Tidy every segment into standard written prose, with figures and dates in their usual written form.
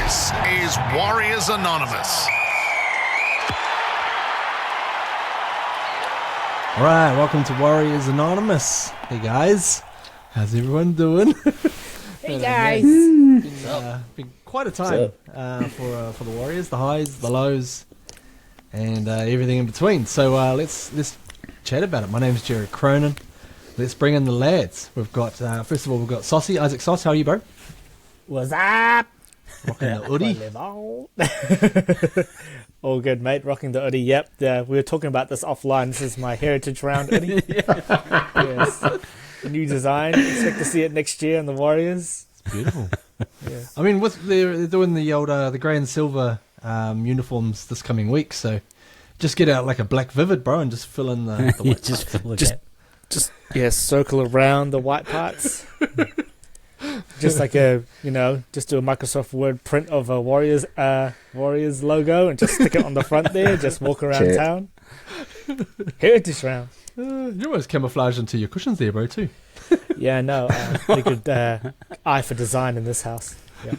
This is Warriors Anonymous. All right, welcome to Warriors Anonymous. Hey guys, how's everyone doing? Hey guys. Been quite a time for the Warriors, the highs, the lows, and everything in between. So let's chat about it. My name's Jared Cronin. Let's bring in the lads. We've got first of all we've got Saucy, Isaac Sauce. How are you, bro? What's up? Rocking the hoodie. Levon. All good, mate. Rocking the hoodie. Yep. We were talking about this offline. This is my Heritage Round hoodie. Yes. New design. Expect to see it next year on the Warriors. It's beautiful. Yeah. I mean, they're doing the old the grey and silver uniforms this coming week. So just get out like a black Vivid, bro, and just fill in the white. Just circle around the white parts. Just like just do a Microsoft Word print of a Warriors logo and just stick it on the front there. Just walk around town. Heritage Round. You almost camouflage into your cushions there, bro, too. Yeah, no. Pretty good eye for design in this house. Yeah.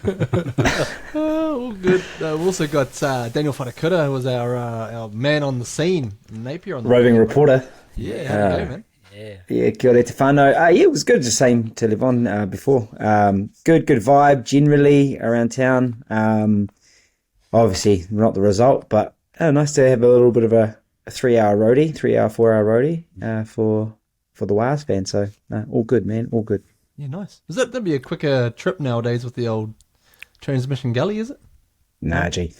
All good. We've also got Daniel Whanakura, who was our man on the scene, Napier on the roving reporter. Yeah, how you go, man? Yeah, kia ora te whānau. Yeah, it was good, the same to Levon before. Good vibe generally around town. Obviously not the result, but nice to have a little bit of a 4-hour roadie for the Wars fans. So all good, man, all good. Yeah, nice. That'd be a quicker trip nowadays with the old transmission gully, is it? Nah, gee.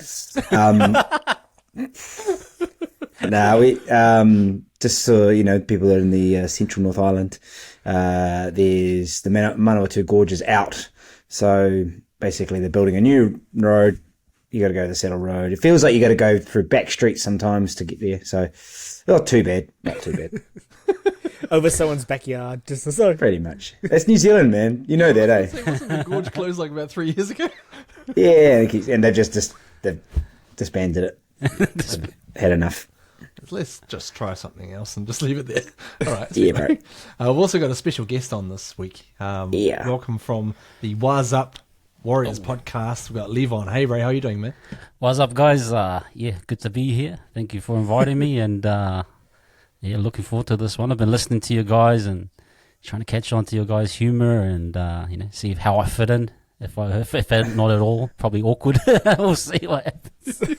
We just so people that are in the central North Island, there's the Manawatu Gorge is out, so basically they're building a new road. You got to go the Saddle Road. It feels like you got to go through back streets sometimes to get there, so not too bad. Over someone's backyard, just sorry. Pretty much. That's New Zealand, man. You know that, eh? Wasn't the gorge closed like about 3 years ago? Yeah, and they've they've disbanded it. Had enough. Let's just try something else and just leave it there. All right. Yeah, bro. We've also got a special guest on this week. Welcome from the Wise Up Warriors podcast. We've got Levon. Hey, Ray, how are you doing, man? What's up, guys? Good to be here. Thank you for inviting me, and looking forward to this one. I've been listening to you guys and trying to catch on to your guys' humor and see how I fit in. If not at all, probably awkward. We'll see what happens.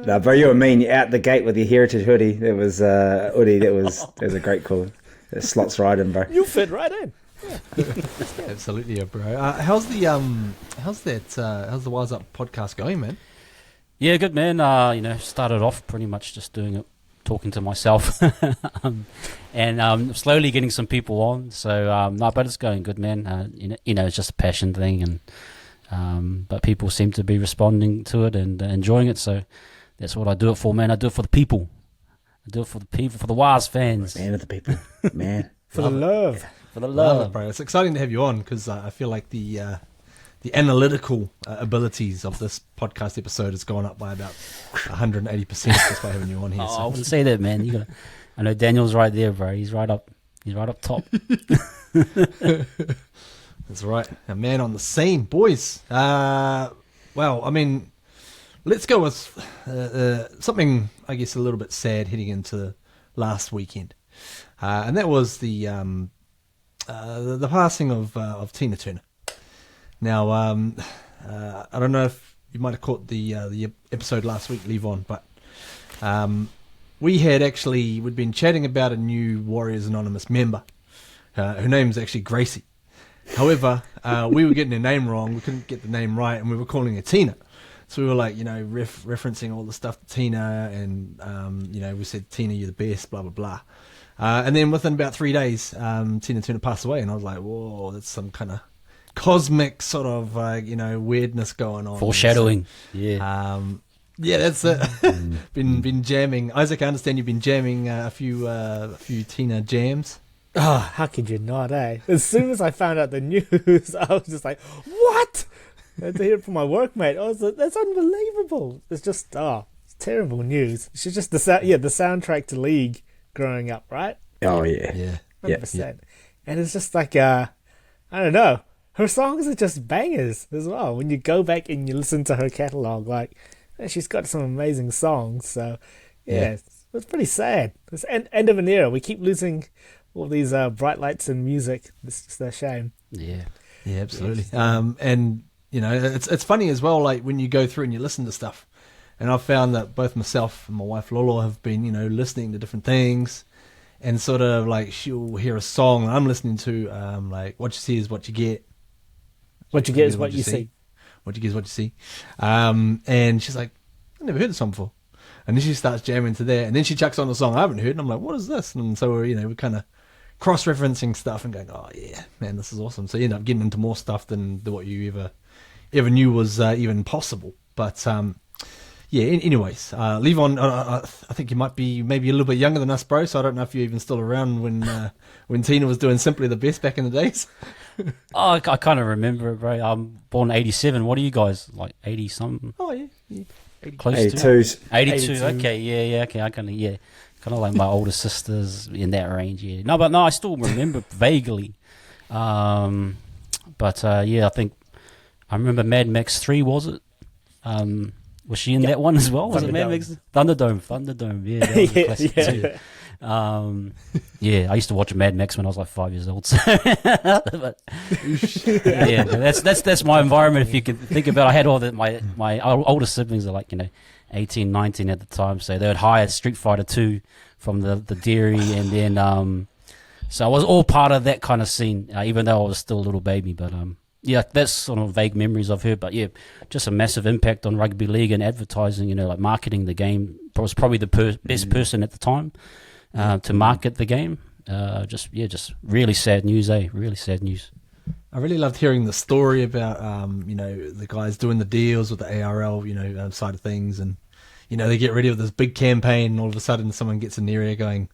No, bro, you were mean out the gate with your Heritage hoodie. It was hoodie. That was a great call. It slots right in, bro. You fit right in. Yeah. Absolutely, bro. How's the Wise Up podcast going, man? Yeah, good, man. Started off pretty much just doing it, talking to myself, and slowly getting some people on. So, but it's going good, man. It's just a passion thing, and but people seem to be responding to it and enjoying it. So that's what I do it for, man. I do it for the people. I do it for the people, for the Wars fans. Man of the people, man. For the love. For the love. Love it, bro. It's exciting to have you on because I feel like the analytical abilities of this podcast episode has gone up by about 180% just by having you on here. I wouldn't say that, man. I know Daniel's right there, bro. He's right up top. That's right. A man on the scene, boys. Well, I mean, let's go with something, I guess, a little bit sad heading into last weekend. And that was the passing of Tina Turner. Now, I don't know if you might have caught the episode last week, Levon, but we'd been chatting about a new Warriors Anonymous member. Her name's actually Gracie. However, we were getting her name wrong. We couldn't get the name right, and we were calling her Tina. So we were like, referencing all the stuff to Tina, and we said, Tina, you're the best, blah blah blah. And then within about 3 days, Tina Turner passed away, and I was like, whoa, that's some kind of cosmic sort of weirdness going on. Foreshadowing. So, yeah, that's it. Been jamming. Isaac, I understand you've been jamming a few Tina jams. Oh, how could you not, eh? As soon as I found out the news, I was just like, what? I had to hear it from my workmate. I was like, that's unbelievable. It's just, it's terrible news. It's just the soundtrack to League growing up, right? Oh, yeah. 100%. And it's just like, I don't know. her songs are just bangers as well. When you go back and you listen to her catalog, like she's got some amazing songs. So yeah. It's pretty sad. It's end of an era. We keep losing all these bright lights in music. It's just a shame. Yeah. Yeah, absolutely. And you know, it's funny as well. Like when you go through and you listen to stuff, and I've found that both myself and my wife Lolo have been, you know, listening to different things, and sort of like she'll hear a song that I'm listening to, like what you see is what you get. What you get is what you see. What you get is what you see. And she's like, I've never heard this song before. And then she starts jamming to that, and then she chucks on a song I haven't heard, and I'm like, what is this? And so we're kind of cross-referencing stuff and going, oh yeah, man, this is awesome. So you end up getting into more stuff than what you ever knew was even possible. But yeah, anyways, Levon, I think you might be maybe a little bit younger than us, bro, so I don't know if you're even still around when Tina was doing Simply the Best back in the days. Oh, I kind of remember it, bro. I'm born 87. What are you guys, like 80-something? Oh, yeah. Close 82s. to 82. Okay, yeah, okay. I kind of like my older sisters in that range. Yeah, no, I still remember vaguely. But yeah, I think I remember Mad Max 3. Was it? Was she in that one as well? Was it Mad Max? Thunderdome. Yeah, that was a classic too. Yeah, I used to watch Mad Max when I was like 5 years old. So but, yeah, that's my environment. If you can think about it, I had all my older siblings are like 18, 19 at the time, so they would hire Street Fighter 2 from the dairy, and then so I was all part of that kind of scene, even though I was still a little baby. But yeah, that's sort of vague memories of her. But yeah, just a massive impact on rugby league and advertising. Like marketing the game. Was probably the best person at the time. To market the game. Just really sad news, really sad news. I really loved hearing the story about the guys doing the deals with the ARL side of things, and they get ready with this big campaign, and all of a sudden someone gets in the area going,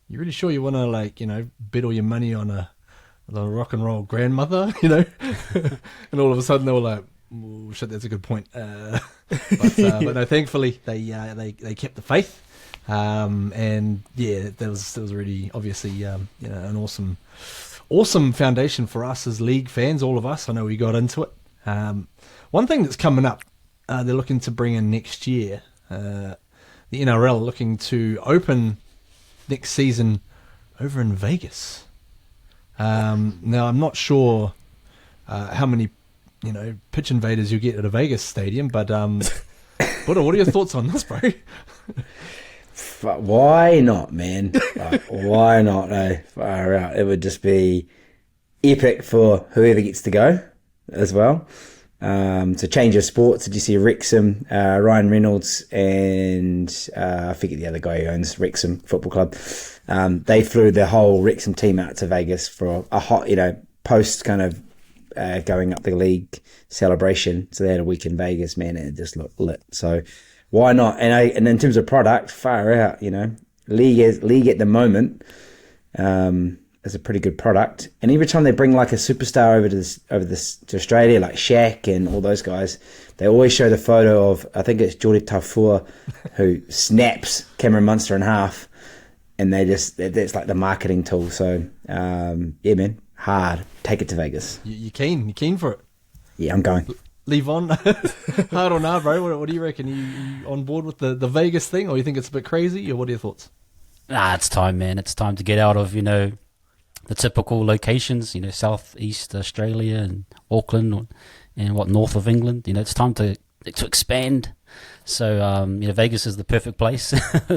you really sure you want to bet all your money on a rock and roll grandmother, and all of a sudden they were like, oh, shit, that's a good point. But no, thankfully they kept the faith. And yeah, that was really obviously an awesome foundation for us as league fans, all of us. I know we got into it. One thing that's coming up, they're looking to bring in next year. The NRL are looking to open next season over in Vegas. Now I'm not sure how many pitch invaders you get at a Vegas stadium, but what are your thoughts on this, bro? But why not, man? Why not? Far out. It would just be epic for whoever gets to go as well. So change of sports. Did you see Wrexham, Ryan Reynolds, and I forget the other guy who owns Wrexham Football Club. They flew the whole Wrexham team out to Vegas for a hot, post kind of going up the league celebration. So they had a week in Vegas, man, and it just looked lit. So why not? And in terms of product, far out, league at the moment is a pretty good product. And every time they bring like a superstar over to Australia, like Shaq and all those guys, they always show the photo of, I think it's Jordi Taufua, who snaps Cameron Munster in half, and that's like the marketing tool. So yeah, man, hard. Take it to Vegas. You keen for it? Yeah, I'm going. Levon, hard or nah, bro? What do you reckon? You on board with the Vegas thing, or you think it's a bit crazy, or what are your thoughts? Nah, it's time, man. It's time to get out of the typical locations, Southeast Australia and Auckland and north of England. It's time to expand. So Vegas is the perfect place.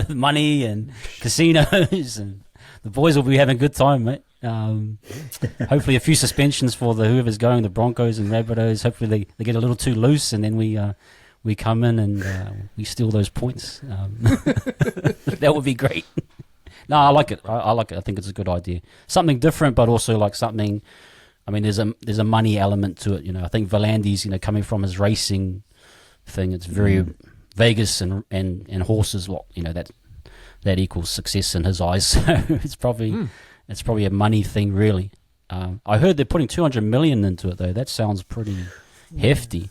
Money and casinos, and the boys will be having a good time, mate. Hopefully a few suspensions for whoever's going, the Broncos and Rabbitohs. Hopefully they get a little too loose, and then we come in and we steal those points. That would be great. No, I like it. I like it. I think it's a good idea. Something different, but also like something. I mean, there's a money element to it. I think Volandi's coming from his racing thing. It's very Vegas and horses. That equals success in his eyes. So it's probably a money thing, really. I heard they're putting 200 million into it, though. That sounds pretty hefty.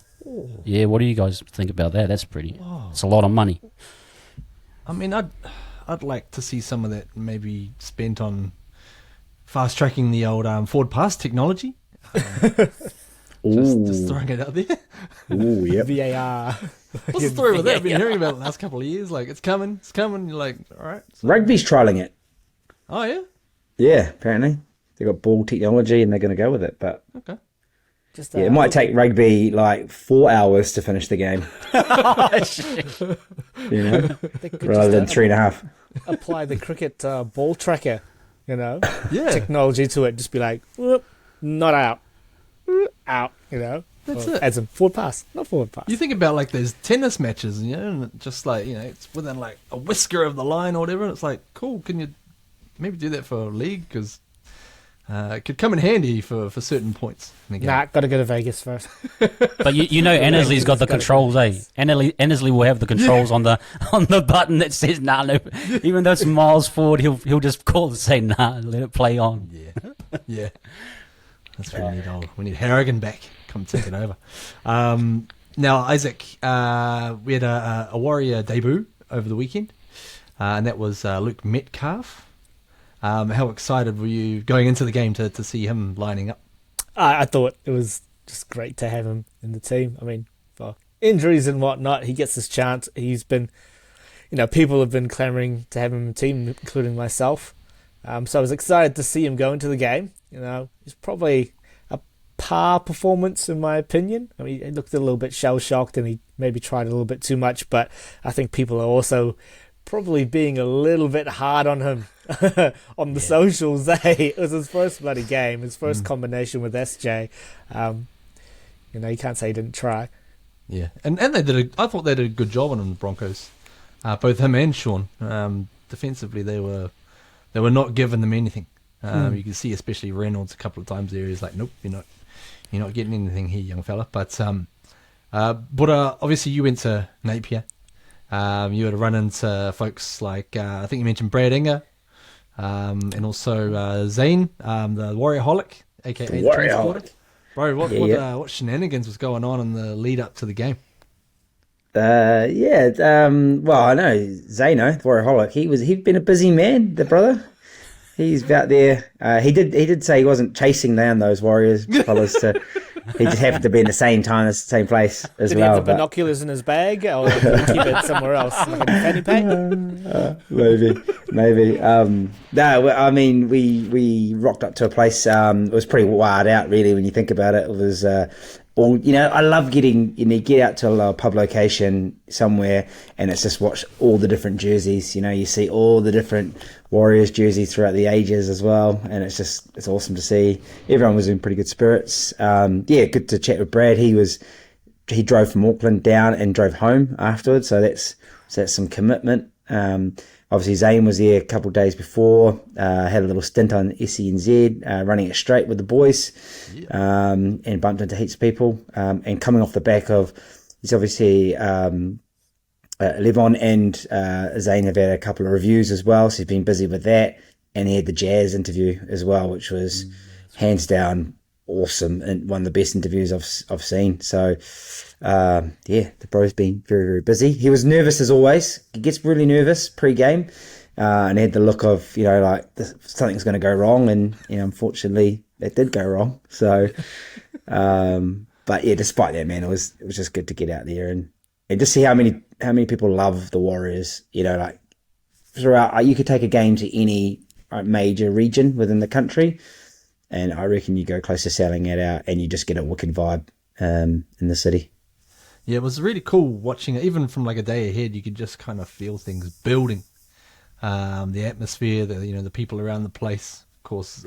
Yeah, what do you guys think about that? That's pretty. It's a lot of money. I mean, I'd like to see some of that maybe spent on fast tracking the old forward pass technology. Just throwing it out there. Ooh, yep. VAR. What's the story with that? I've been hearing about it the last couple of years. Like, it's coming. You're like, all right. So. Rugby's trialing it. Oh, yeah? Yeah, apparently. They've got ball technology and they're going to go with it. But Okay. Just, yeah, it might take rugby like 4 hours to finish the game. You know, they could rather than just, 3.5. apply the cricket ball tracker, Yeah. technology to it. Just be like, whoop, not out. Whoop, out, That's Or it. As in forward pass, not forward pass. You think about, like, there's tennis matches, and it just, like, it's within, like, a whisker of the line or whatever, and it's like, cool, can you maybe do that for a league? Because it could come in handy for certain points in the game. Nah, gotta go to Vegas first. But Annesley's got the controls, eh? Annesley will have the controls on the button that says no. Even though it's miles forward, he'll just call and say nah, let it play on. Yeah. That's what we need. We need Harrigan back. Come take it over. Now, Isaac, we had a Warrior debut over the weekend, and that was Luke Metcalf. How excited were you going into the game to see him lining up? I thought it was just great to have him in the team. I mean, for injuries and whatnot, he gets his chance. He's been, people have been clamoring to have him in the team, including myself. So I was excited to see him go into the game. He's probably a par performance in my opinion. I mean, he looked a little bit shell-shocked and he maybe tried a little bit too much, but I think people are also probably being a little bit hard on him on the socials. It was his first bloody game, his first combination with SJ. You can't say he didn't try. Yeah, and I thought they did a good job on him, the Broncos. Both him and Sean. Defensively, they were not giving them anything. You can see, especially Reynolds, a couple of times there. He's like, nope, you're not getting anything here, young fella. But obviously you went to Napier. You had to run into folks like I think you mentioned Brad Inger, and also Zane, the Warrior Holic, aka the Transporter. Bro, what shenanigans was going on in the lead up to the game? Well, I know Zano, the Warrior Holic. He'd been a busy man, the brother. He's out there. He did say he wasn't chasing down those Warriors fellas. He just happened to be in the same time, the same place as Did well. he have the binoculars in his bag, or did he keep it somewhere else, like a fanny pack? Maybe. No, I mean, we rocked up to a place. It was pretty wild out, really, when you think about it. It was I love getting, get out to a pub location somewhere and it's just watch all the different jerseys. You see all the different Warriors jerseys throughout the ages as well. And it's awesome to see. Everyone was in pretty good spirits. Good to chat with Brad. He drove from Auckland down and drove home afterwards. So that's some commitment. Obviously, Zane was there a couple of days before, had a little stint on SENZ, running it straight with the boys, and bumped into heaps of people. And coming off the back of, he's obviously, Levon and Zane have had a couple of reviews as well, so he's been busy with that. And he had the Jazz interview as well, which was hands down awesome and one of the best interviews I've seen. So, the bro's been very, very busy. He was nervous as always. He gets really nervous pre-game, and had the look of, something's going to go wrong, and unfortunately it did go wrong. So, but yeah, despite that, man, it was just good to get out there and just see how many people love the Warriors. Throughout, you could take a game to any major region within the country, and I reckon you go close to selling it out, and you just get a wicked vibe in the city. Yeah, it was really cool watching it. Even from like a day ahead, you could just kind of feel things building. The atmosphere, the people around the place. Of course,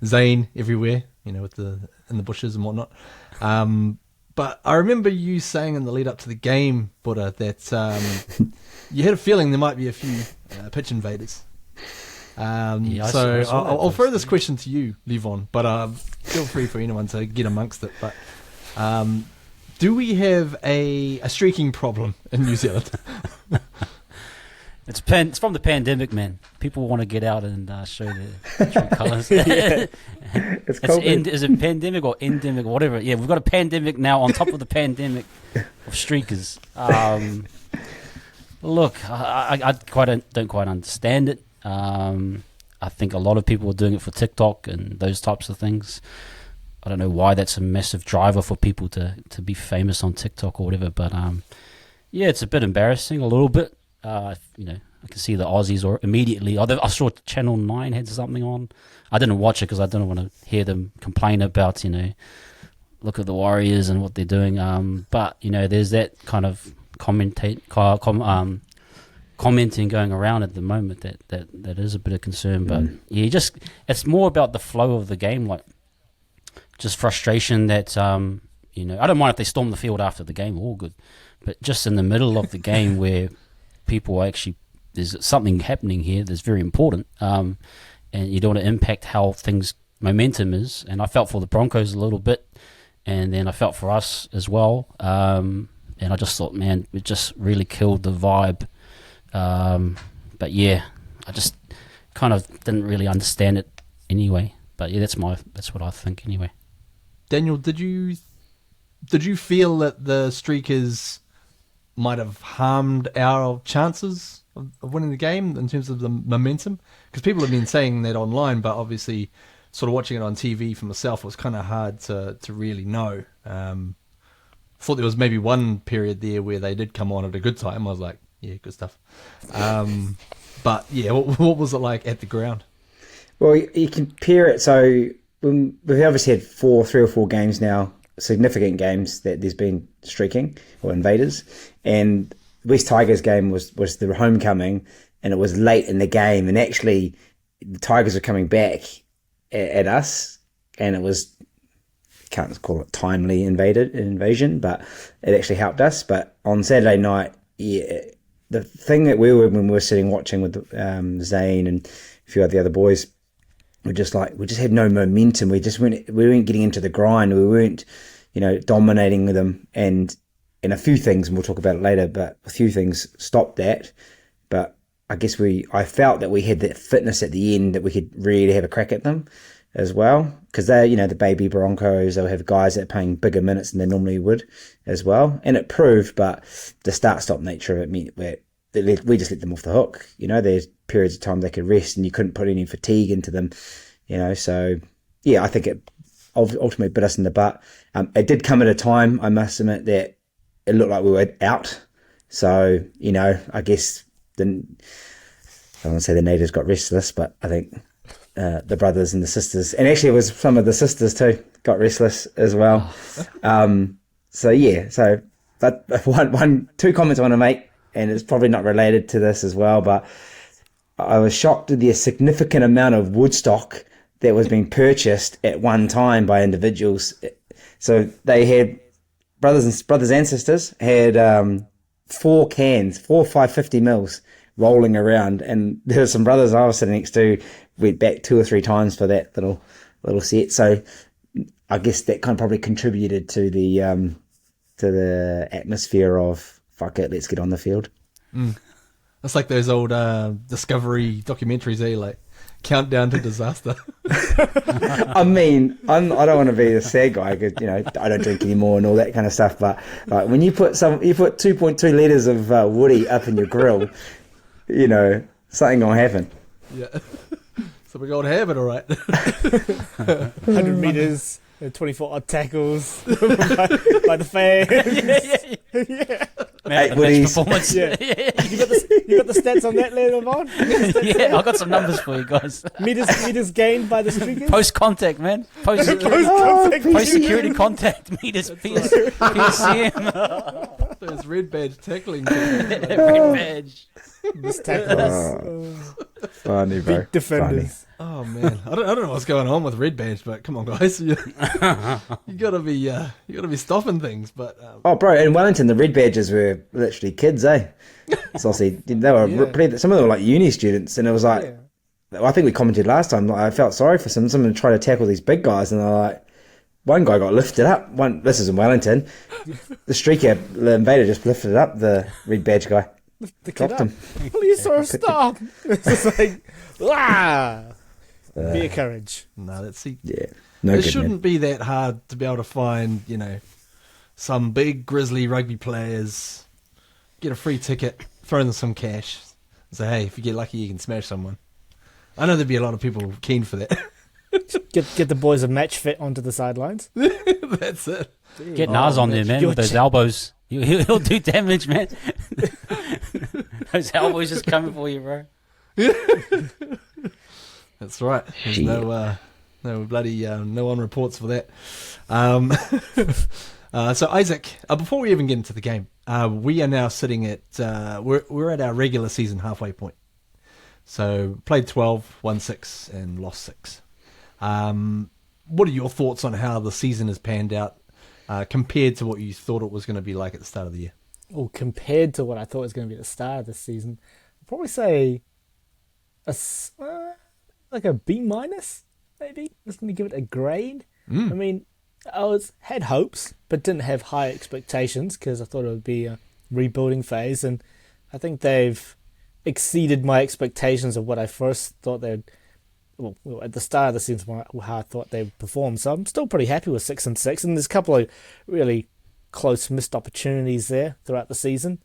Zane everywhere, with in the bushes and whatnot. But I remember you saying in the lead up to the game, Buddha, that you had a feeling there might be a few pitch invaders. I'll throw this question to you, Levon, but feel free for anyone to get amongst it. But do we have a streaking problem in New Zealand? It's from the pandemic, man. People want to get out and show their true colours. Is it pandemic or endemic or whatever? Yeah, we've got a pandemic now on top of the pandemic of streakers. Look, I don't quite understand it. I think a lot of people are doing it for TikTok and those types of things. I don't know why that's a massive driver for people to be famous on TikTok or whatever, but yeah, it's a bit embarrassing, a little bit. You know, I can see the Aussies or immediately. I saw Channel 9 had something on. I didn't watch it because I didn't want to hear them complain about, you know, look at the Warriors and what they're doing. But you know, there's that kind of commenting going around at the moment that is a bit of concern. But yeah, it's more about the flow of the game, like just frustration that you know, I don't mind if they storm the field after the game, all good, but just in the middle of the game where people are actually, there's something happening here that's very important, and you don't want to impact how things momentum is. And I felt for the Broncos a little bit, and then I felt for us as well. And I just thought, man, it just really killed the vibe. But yeah, I just kind of didn't really understand it anyway. But yeah, that's what I think anyway. Daniel, did you feel that the streakers might have harmed our chances of winning the game in terms of the momentum? Because people have been saying that online, but obviously sort of watching it on TV for myself, it was kind of hard to really know. Thought there was maybe one period there where they did come on at a good time. I was like, yeah, good stuff. But yeah, what was it like at the ground? Well, you compare it. So we've obviously had 3 or 4 games now, significant games that there's been streaking or invaders, and West Tigers game was the homecoming, and it was late in the game, and actually the Tigers were coming back at us, and it was, can't call it timely invasion, but it actually helped us. But on Saturday night, yeah, the thing that when we were sitting watching with Zane and a few of the other boys, we just had no momentum. We weren't getting into the grind. We weren't, you know, dominating them, and a few things, and we'll talk about it later, but a few things stopped that. But I guess I felt that we had that fitness at the end that we could really have a crack at them as well, because they're, you know, the baby Broncos, they'll have guys that are playing bigger minutes than they normally would as well, and it proved. But the start-stop nature of it meant we just let them off the hook. You know, there's periods of time they could rest, and you couldn't put any fatigue into them, you know. So yeah, I think it ultimately bit us in the butt. It did come at a time, I must admit, that it looked like we were out. So, you know, I guess I don't want to say the natives got restless, but I think the brothers and the sisters, and actually it was some of the sisters too, got restless as well. So yeah, but two comments I want to make, and it's probably not related to this as well, but I was shocked at the significant amount of wood stock that was being purchased at one time by individuals. So they had brothers and sisters had 4 550 mils rolling around, and there were some brothers I was sitting next to went back 2 or 3 times for that little set. So I guess that kind of probably contributed to the atmosphere of fuck it, let's get on the field. That's like those old Discovery documentaries, like Countdown to Disaster. I mean, I don't want to be the sad guy because, you know, I don't drink anymore and all that kind of stuff. But like, when you put 2.2 liters of woody up in your grill, you know, something gonna happen. Yeah. So we're gonna have it, all right. 100 meters, 24 odd tackles by the fans. Yeah. Man, 8 the match woodies. performance. Yeah. You got the stats on that, Levon? Yeah, I got some numbers for you guys. Meters gained by the streakers. Post contact, man. Post security contact meters. PSCM. Those red badge tackling. Red badge. This tackles. Funny, bro. Beat defenders. Oh man, I don't know what's going on with red badge, but come on, guys, you gotta be stopping things. But Oh, bro, in Wellington, the red badges were literally kids, eh? So obviously, they were some of them were like uni students, and it was like, I think we commented last time, like, I felt sorry for someone trying to tackle these big guys, and they're like, one guy got lifted up. This is in Wellington. The streaker, the invader, just lifted up the red badge guy. The kid Dropped up. him. Please, sir, stop. It's just like, beer courage. no, let's see. Yeah. No It good, shouldn't man. be that hard to be able to find, you know, some big grizzly rugby players, get a free ticket, throw them some cash, and say, hey, if you get lucky, you can smash someone. I know there'd be a lot of people keen for that. Get the boys a match fit onto the sidelines. That's it. Get Nas on there, man, with those elbows. He'll do damage, man. Those elbows just coming for you, bro. That's right. There's Shit. no bloody no one reports for that. So Isaac, before we even get into the game, we are now sitting at we're at our regular season halfway point. So played 12, won 6, and lost 6. What are your thoughts on how the season has panned out compared to what you thought it was going to be like at the start of the year? Well, compared to what I thought was going to be at the start of this season, I'd probably say like a B minus, maybe. Just going to give it a grade. I mean, had hopes, but didn't have high expectations because I thought it would be a rebuilding phase, and I think they've exceeded my expectations of what I first thought they'd. Well, at the start of the season, how I thought they'd perform. So I'm still pretty happy with 6-6, and there's a couple of really close missed opportunities there throughout the season,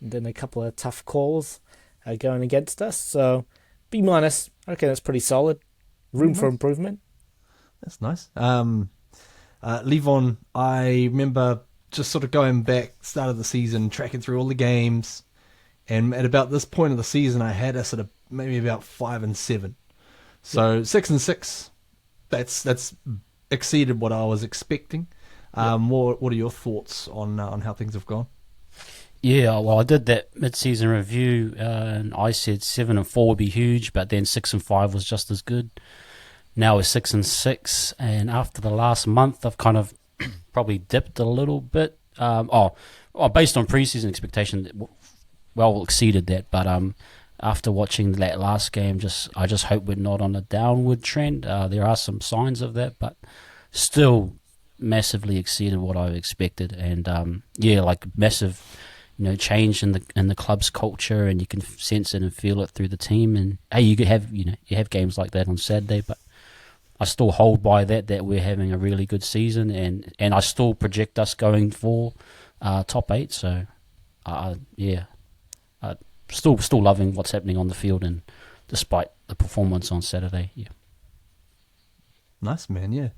and then a couple of tough calls going against us. So B minus, I reckon that's pretty solid. Room for improvement. That's nice. Levon, I remember just sort of going back, start of the season, tracking through all the games, and at about this point of the season, I had us at maybe about 5-7. So 6-6, that's exceeded what I was expecting. What are your thoughts on how things have gone? Yeah, well, I did that mid-season review, and I said 7-4 would be huge, but then 6-5 was just as good. Now it's 6-6, and after the last month, I've kind of probably dipped a little bit. Based on preseason expectation, well exceeded that, but after watching that last game, I just hope we're not on a downward trend. There are some signs of that, but still massively exceeded what I expected, and like massive, change in the club's culture, and you can sense it and feel it through the team. And hey, you have games like that on Saturday, but I still hold by that we're having a really good season, and I still project us going for top 8. So still loving what's happening on the field, and despite the performance on Saturday. Yeah. Nice, man. Yeah.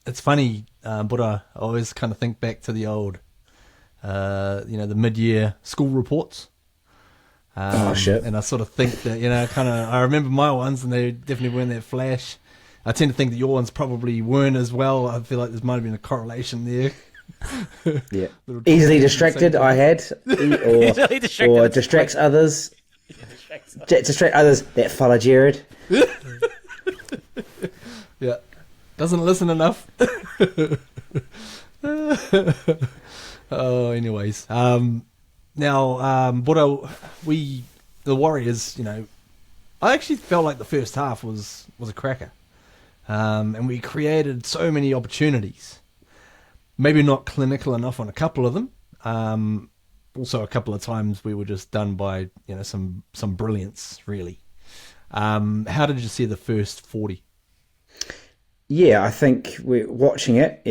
It's funny, but I always kind of think back to the old, the mid-year school reports. Shit. And I sort of think that, I remember my ones, and they definitely weren't that flash. I tend to think that your ones probably weren't as well. I feel like there might have been a correlation there. Yeah. Easily distracted, I had. Or distracts others. Distract others that follow Jared. Yeah. Doesn't listen enough. Anyways. Now, the Warriors, I actually felt like the first half was a cracker. And we created so many opportunities. Maybe not clinical enough on a couple of them. Also, a couple of times we were just done by some brilliance, really. How did you see the first 40? Yeah, I think we're watching it,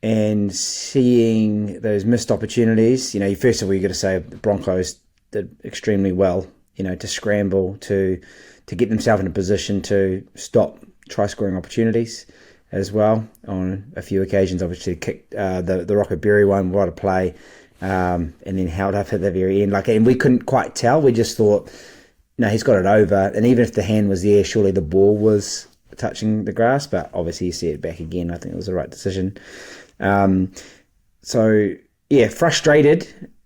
and seeing those missed opportunities. First of all, you got to say the Broncos did extremely well. To scramble to get themselves in a position to stop try-scoring opportunities as well. On a few occasions, obviously kicked the Rocket Berry one, what a play, and then held up at the very end. And we couldn't quite tell. We just thought, no, he's got it over. And even if the hand was there, surely the ball was touching the grass. But obviously, you see it back again. I think it was the right decision. Frustrated.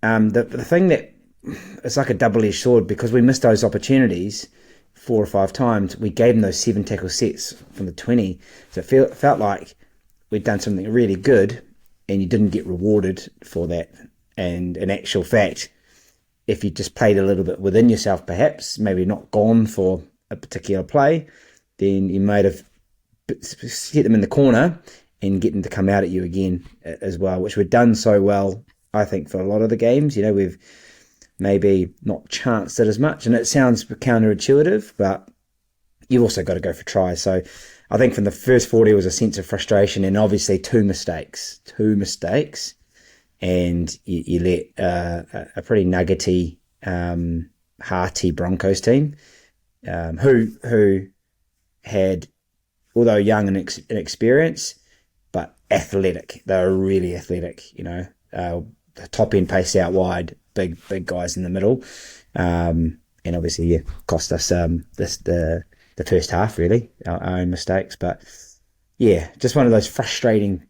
The thing that it's like a double-edged sword, because we missed those opportunities 4 or 5 times. We gave them those 7 tackle sets from the 20. So it felt like we'd done something really good, and you didn't get rewarded for that. And in actual fact, if you just played a little bit within yourself, perhaps, maybe not gone for a particular play, then you might have hit them in the corner and get them to come out at you again as well, which we've done so well, I think, for a lot of the games. We've maybe not chanced it as much, and it sounds counterintuitive, but you've also got to go for tries. So I think from the first 40 was a sense of frustration, and obviously two mistakes, and you let a pretty nuggety, hearty Broncos team who had, although young and inexperienced, but athletic. They were really athletic, the top end pace out wide, big guys in the middle. And obviously, cost us the first half, really, our own mistakes. But yeah, just one of those frustrating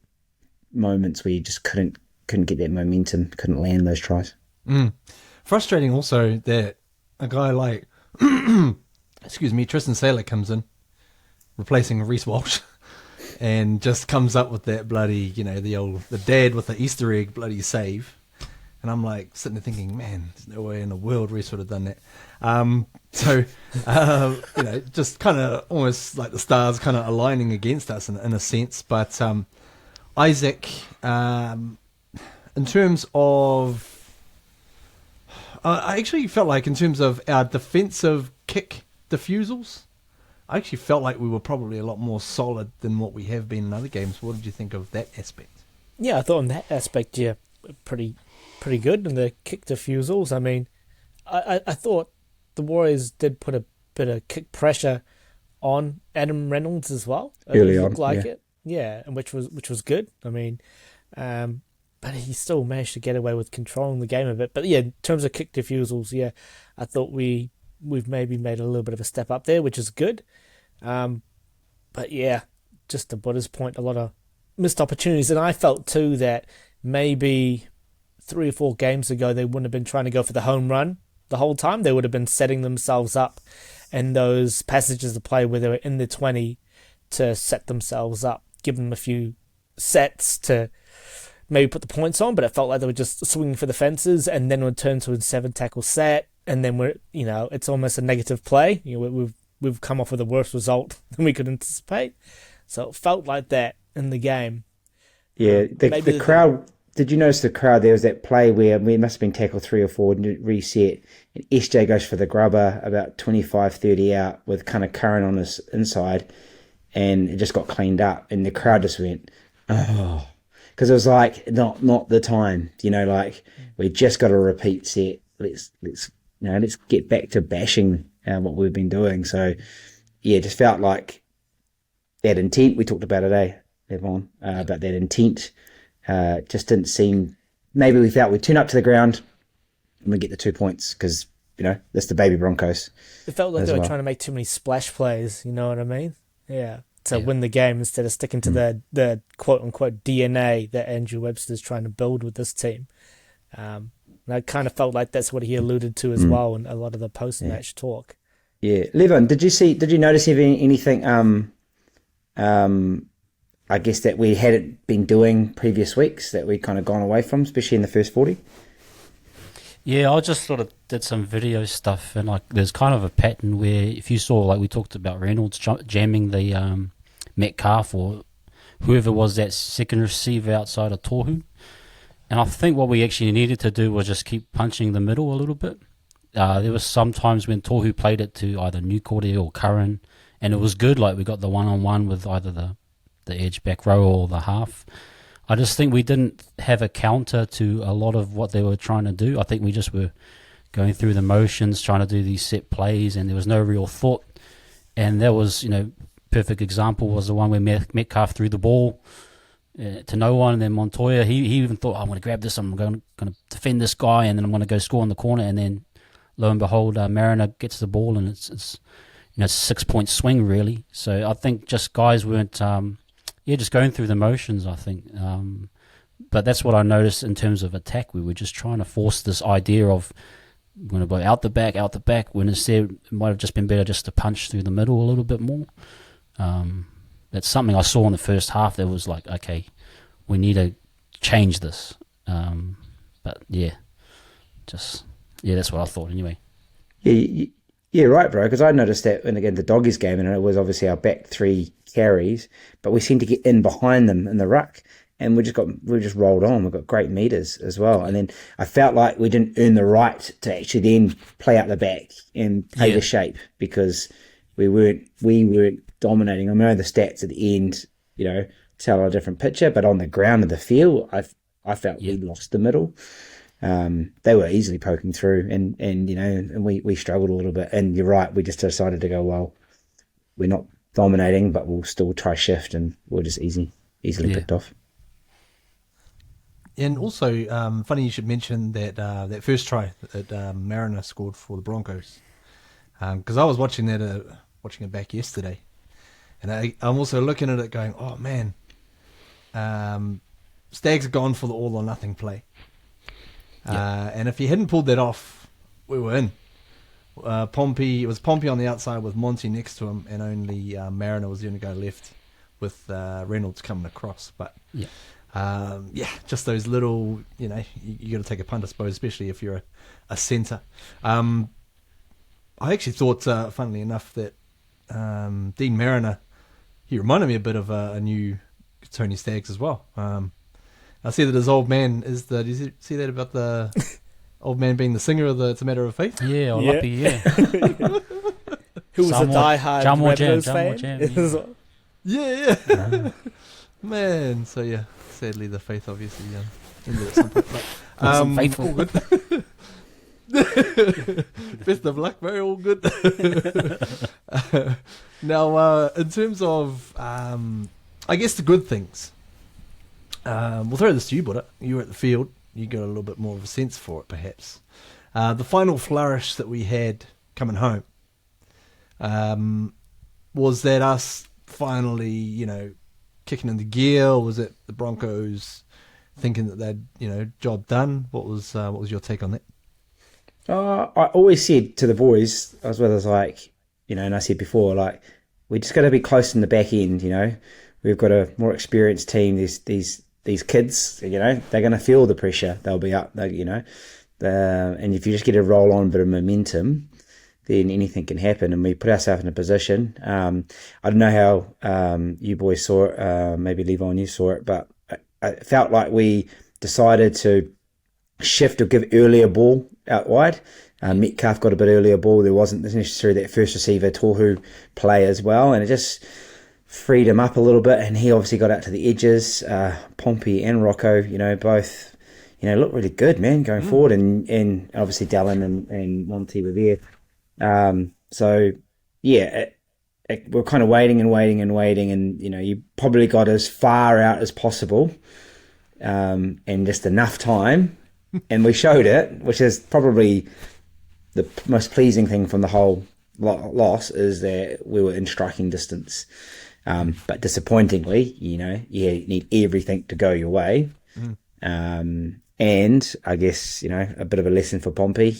moments where you just couldn't get that momentum, couldn't land those tries. Frustrating also that a guy like, excuse me, Tristan Saylor comes in, replacing Reece Walsh, and just comes up with that bloody, the dad with the Easter egg bloody save. And I'm like sitting there thinking, man, there's no way in the world Reece would have done that. Just kind of almost like the stars kind of aligning against us in a sense. But Isaac, in terms of, I actually felt like in terms of our defensive kick defusals, I actually felt like we were probably a lot more solid than what we have been in other games. What did you think of that aspect? Yeah, I thought in that aspect, pretty good in the kick defusals. I mean, I thought the Warriors did put a bit of kick pressure on Adam Reynolds as well. Early it on, looked like it, and which was good. I mean, but he still managed to get away with controlling the game a bit. But yeah, in terms of kick defusals, I thought we've maybe made a little bit of a step up there, which is good. But yeah, just to Buddha's point, a lot of missed opportunities. And I felt too that maybe 3 or 4 games ago they wouldn't have been trying to go for the home run the whole time. They would have been setting themselves up in those passages of play where they were in the 20 to set themselves up, give them a few sets to maybe put the points on, but it felt like they were just swinging for the fences and then would turn to a 7-tackle set, and then it's almost a negative play. We've come off with a worse result than we could anticipate. So it felt like that in the game. Yeah, the crowd. Did you notice the crowd? There was that play where we must have been tackled 3 or 4, reset, and SJ goes for the grubber about 25, 30 out with kind of Curran on his inside, and it just got cleaned up, and the crowd just went, oh, because it was like not the time, like we just got a repeat set. Let's get back to bashing what we've been doing. So yeah, it just felt like that intent we talked about today, Levon, about that intent. Just didn't seem. Maybe we felt we'd turn up to the ground and we get the 2 points because that's the baby Broncos. It felt like they were trying to make too many splash plays. You know what I mean? Yeah, to win the game instead of sticking to the quote unquote DNA that Andrew Webster's trying to build with this team. And I kind of felt like that's what he alluded to as well in a lot of the post-match talk. Yeah, Levon, did you notice anything? I guess that we hadn't been doing previous weeks that we'd kind of gone away from, especially in the first 40? Yeah, I just sort of did some video stuff, and there's kind of a pattern where if you saw, we talked about Reynolds jamming the Metcalf or whoever was that second receiver outside of Tohu, and I think what we actually needed to do was just keep punching the middle a little bit. There was some times when Tohu played it to either Newcordy or Curran, and it was good. We got the one-on-one with either the edge back row or the half. I just think we didn't have a counter to a lot of what they were trying to do. I think we just were going through the motions, trying to do these set plays, and there was no real thought. And that was, perfect example was the one where Metcalf threw the ball to no one, and then Montoya, he even thought, I'm going to grab this, I'm going to defend this guy, and then I'm going to go score in the corner, and then lo and behold, Mariner gets the ball, and it's a 6-point swing, really. So I think just guys weren't... just going through the motions, I think. But that's what I noticed in terms of attack. We were just trying to force this idea of we're going to go out the back, when instead it might have just been better just to punch through the middle a little bit more. That's something I saw in the first half that was like, okay, we need to change this. But that's what I thought anyway. Yeah, right, bro. Because I noticed that when again the Doggies game, and it was obviously our back 3 carries, but we seemed to get in behind them in the ruck, and we just rolled on. We got great meters as well, and then I felt like we didn't earn the right to actually then play out the back and play the shape because we weren't dominating. I know the stats at the end, tell a different picture, but on the ground of the field, I felt we lost the middle. they were easily poking through, and we struggled a little bit. And you're right, we just decided to go, well, we're not dominating, but we'll still try shift, and we're just easily picked off. And also, funny you should mention that first try that Mariner scored for the Broncos, because I was watching it back yesterday, and I'm also looking at it going, oh man, Stags have gone for the all or nothing play, and if he hadn't pulled that off, we were in. It was Pompey on the outside with Monty next to him, and only Mariner was going to go left with Reynolds coming across, but. Just those little, you got to take a punt, I suppose, especially if you're a centre. I actually thought, funnily enough, that Dean Mariner, he reminded me a bit of a new Tony Staggs as well. I see that his old man did you see that about the old man being the singer of the It's a Matter of Faith? Yeah, or Lucky, yeah. Who was a diehard Rabbitohs fan. Yeah. Man, so yeah, sadly the faith obviously ended at some point. But, faithful. All good. Best of luck, bro. All good. Now, in terms of, I guess the good things, we'll throw this to you, Buddha. You were at the field. You got a little bit more of a sense for it, perhaps. The final flourish that we had coming home was that us finally, kicking into gear, or was it the Broncos thinking that they'd, job done? What was your take on that? I always said to the boys, as well as and I said before, we just got to be close in the back end. We've got a more experienced team. These kids, they're going to feel the pressure. They'll be up, and if you just get a roll on a bit of momentum, then anything can happen, and we put ourselves in a position. I don't know how you boys saw it, maybe Levon, you saw it, but I felt like we decided to shift or give earlier ball out wide. Metcalf got a bit earlier ball. There wasn't necessarily that first receiver Tohu play as well, and it just freed him up a little bit, and he obviously got out to the edges. Pompey and Rocco, both, looked really good, man, going forward, and obviously Dallin and Monty were there. We're kind of waiting, and you probably got as far out as possible, and just enough time, and we showed it, which is probably the most pleasing thing from the whole loss, is that we were in striking distance. But disappointingly, you need everything to go your way. And I guess, a bit of a lesson for Pompey,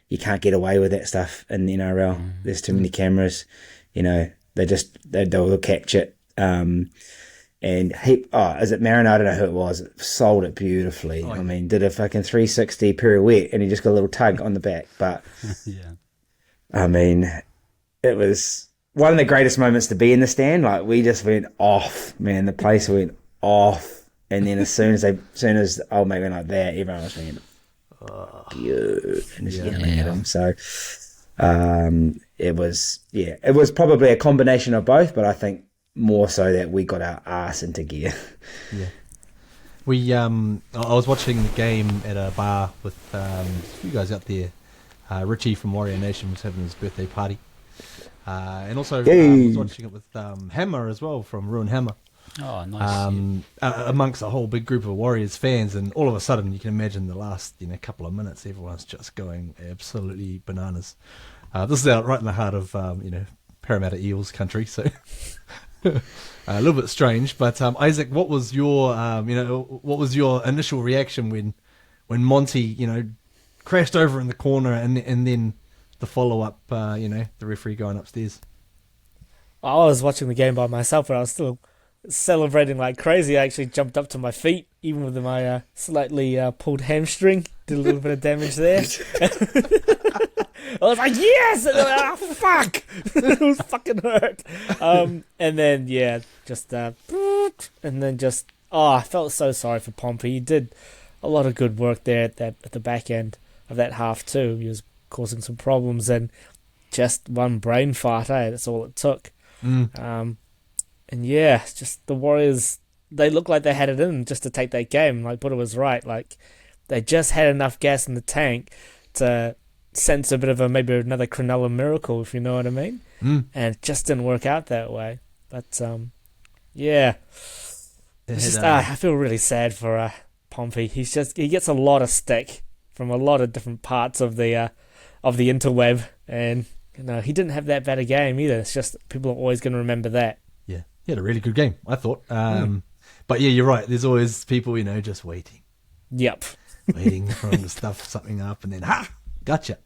you can't get away with that stuff in the NRL. There's too many cameras. They'll catch it. Is it Mariner? I don't know who it was. Sold it beautifully. Oh, yeah. Did a fucking 360 pirouette, and he just got a little tug on the back. But it was one of the greatest moments to be in the stand. We just went off, man. The place went off, and then as soon as old mate went like that, everyone was went, and just yelling at him. So it was probably a combination of both, but I think more so that we got our ass into gear. Yeah. I was watching the game at a bar with you guys out there. Richie from Warrior Nation was having his birthday party, and also I was watching it with Hammer as well from Ruin Hammer. Oh, nice. Amongst a whole big group of Warriors fans, and all of a sudden you can imagine the last couple of minutes, everyone's just going absolutely bananas. This is out right in the heart of Parramatta Eels country, so a little bit strange. But Isaac, what was your initial reaction when Monty crashed over in the corner, and then the follow up, the referee going upstairs? I was watching the game by myself, but I was still celebrating like crazy. I actually jumped up to my feet, even with my slightly pulled hamstring. Did a little bit of damage there. I was like, yes! And fuck! It was fucking hurt. And then, I felt so sorry for Pompey. He did a lot of good work there at the back end of that half too. He was causing some problems, and just one brain fart, that's all it took. Just the Warriors, they looked like they had it in just to take that game. Like Buddha was right. Like they just had enough gas in the tank to sense a bit of maybe another Cronulla miracle, if you know what I mean. And it just didn't work out that way. But yeah, I feel really sad for Pompey. He gets a lot of stick from a lot of different parts of the interweb, and he didn't have that bad a game either. It's just people are always going to remember that. Yeah, he had a really good game, I thought. But yeah, you're right. There's always people, just waiting. Yep. Waiting for him to stuff something up and then, gotcha.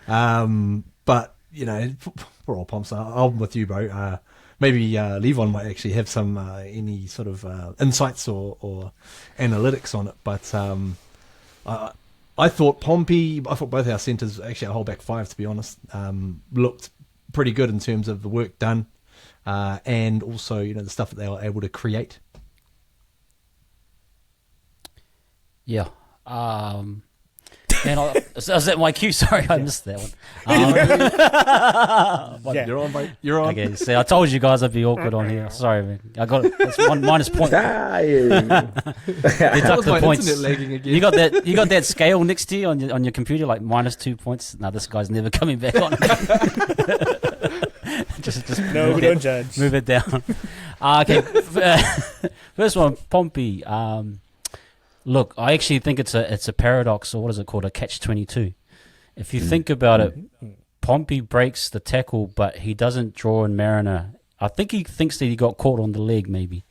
But, poor old Pomps, I'm with you, bro. Maybe Levon might actually have some any sort of insights or analytics on it. But I thought both our centres, actually our whole back five, to be honest, looked pretty good in terms of the work done and also, the stuff that they were able to create. Yeah. And was that my cue? Sorry, I missed that one. Yeah. You're on, mate. You're on. Okay, see, I told you guys I'd be awkward on here. Sorry, man. I got it. That's one minus point. Points. Lagging again. You got that scale next to you on your computer, like -2 points. No, this guy's never coming back on. just no, we don't judge. Move it down. Okay, first one, Pompey. Look, I actually think it's a paradox, or what is it called, a catch-22. If you think about it, Pompey breaks the tackle, but he doesn't draw in Mariner. I think he thinks that he got caught on the leg, maybe.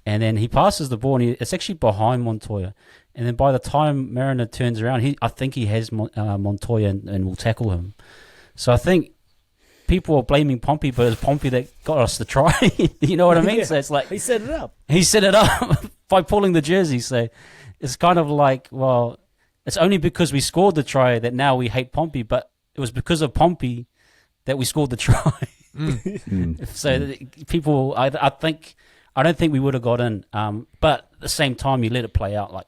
And then he passes the ball, and it's actually behind Montoya. And then by the time Mariner turns around, I think he has Montoya and will tackle him. So I think people are blaming Pompey, but it's Pompey that got us the try. You know what I mean? Yeah. So it's like he set it up. He set it up by pulling the jersey. So it's kind of like, well, it's only because we scored the try that now we hate Pompey, but it was because of Pompey that we scored the try. So people, I don't think we would have got in. But at the same time, you let it play out. Like,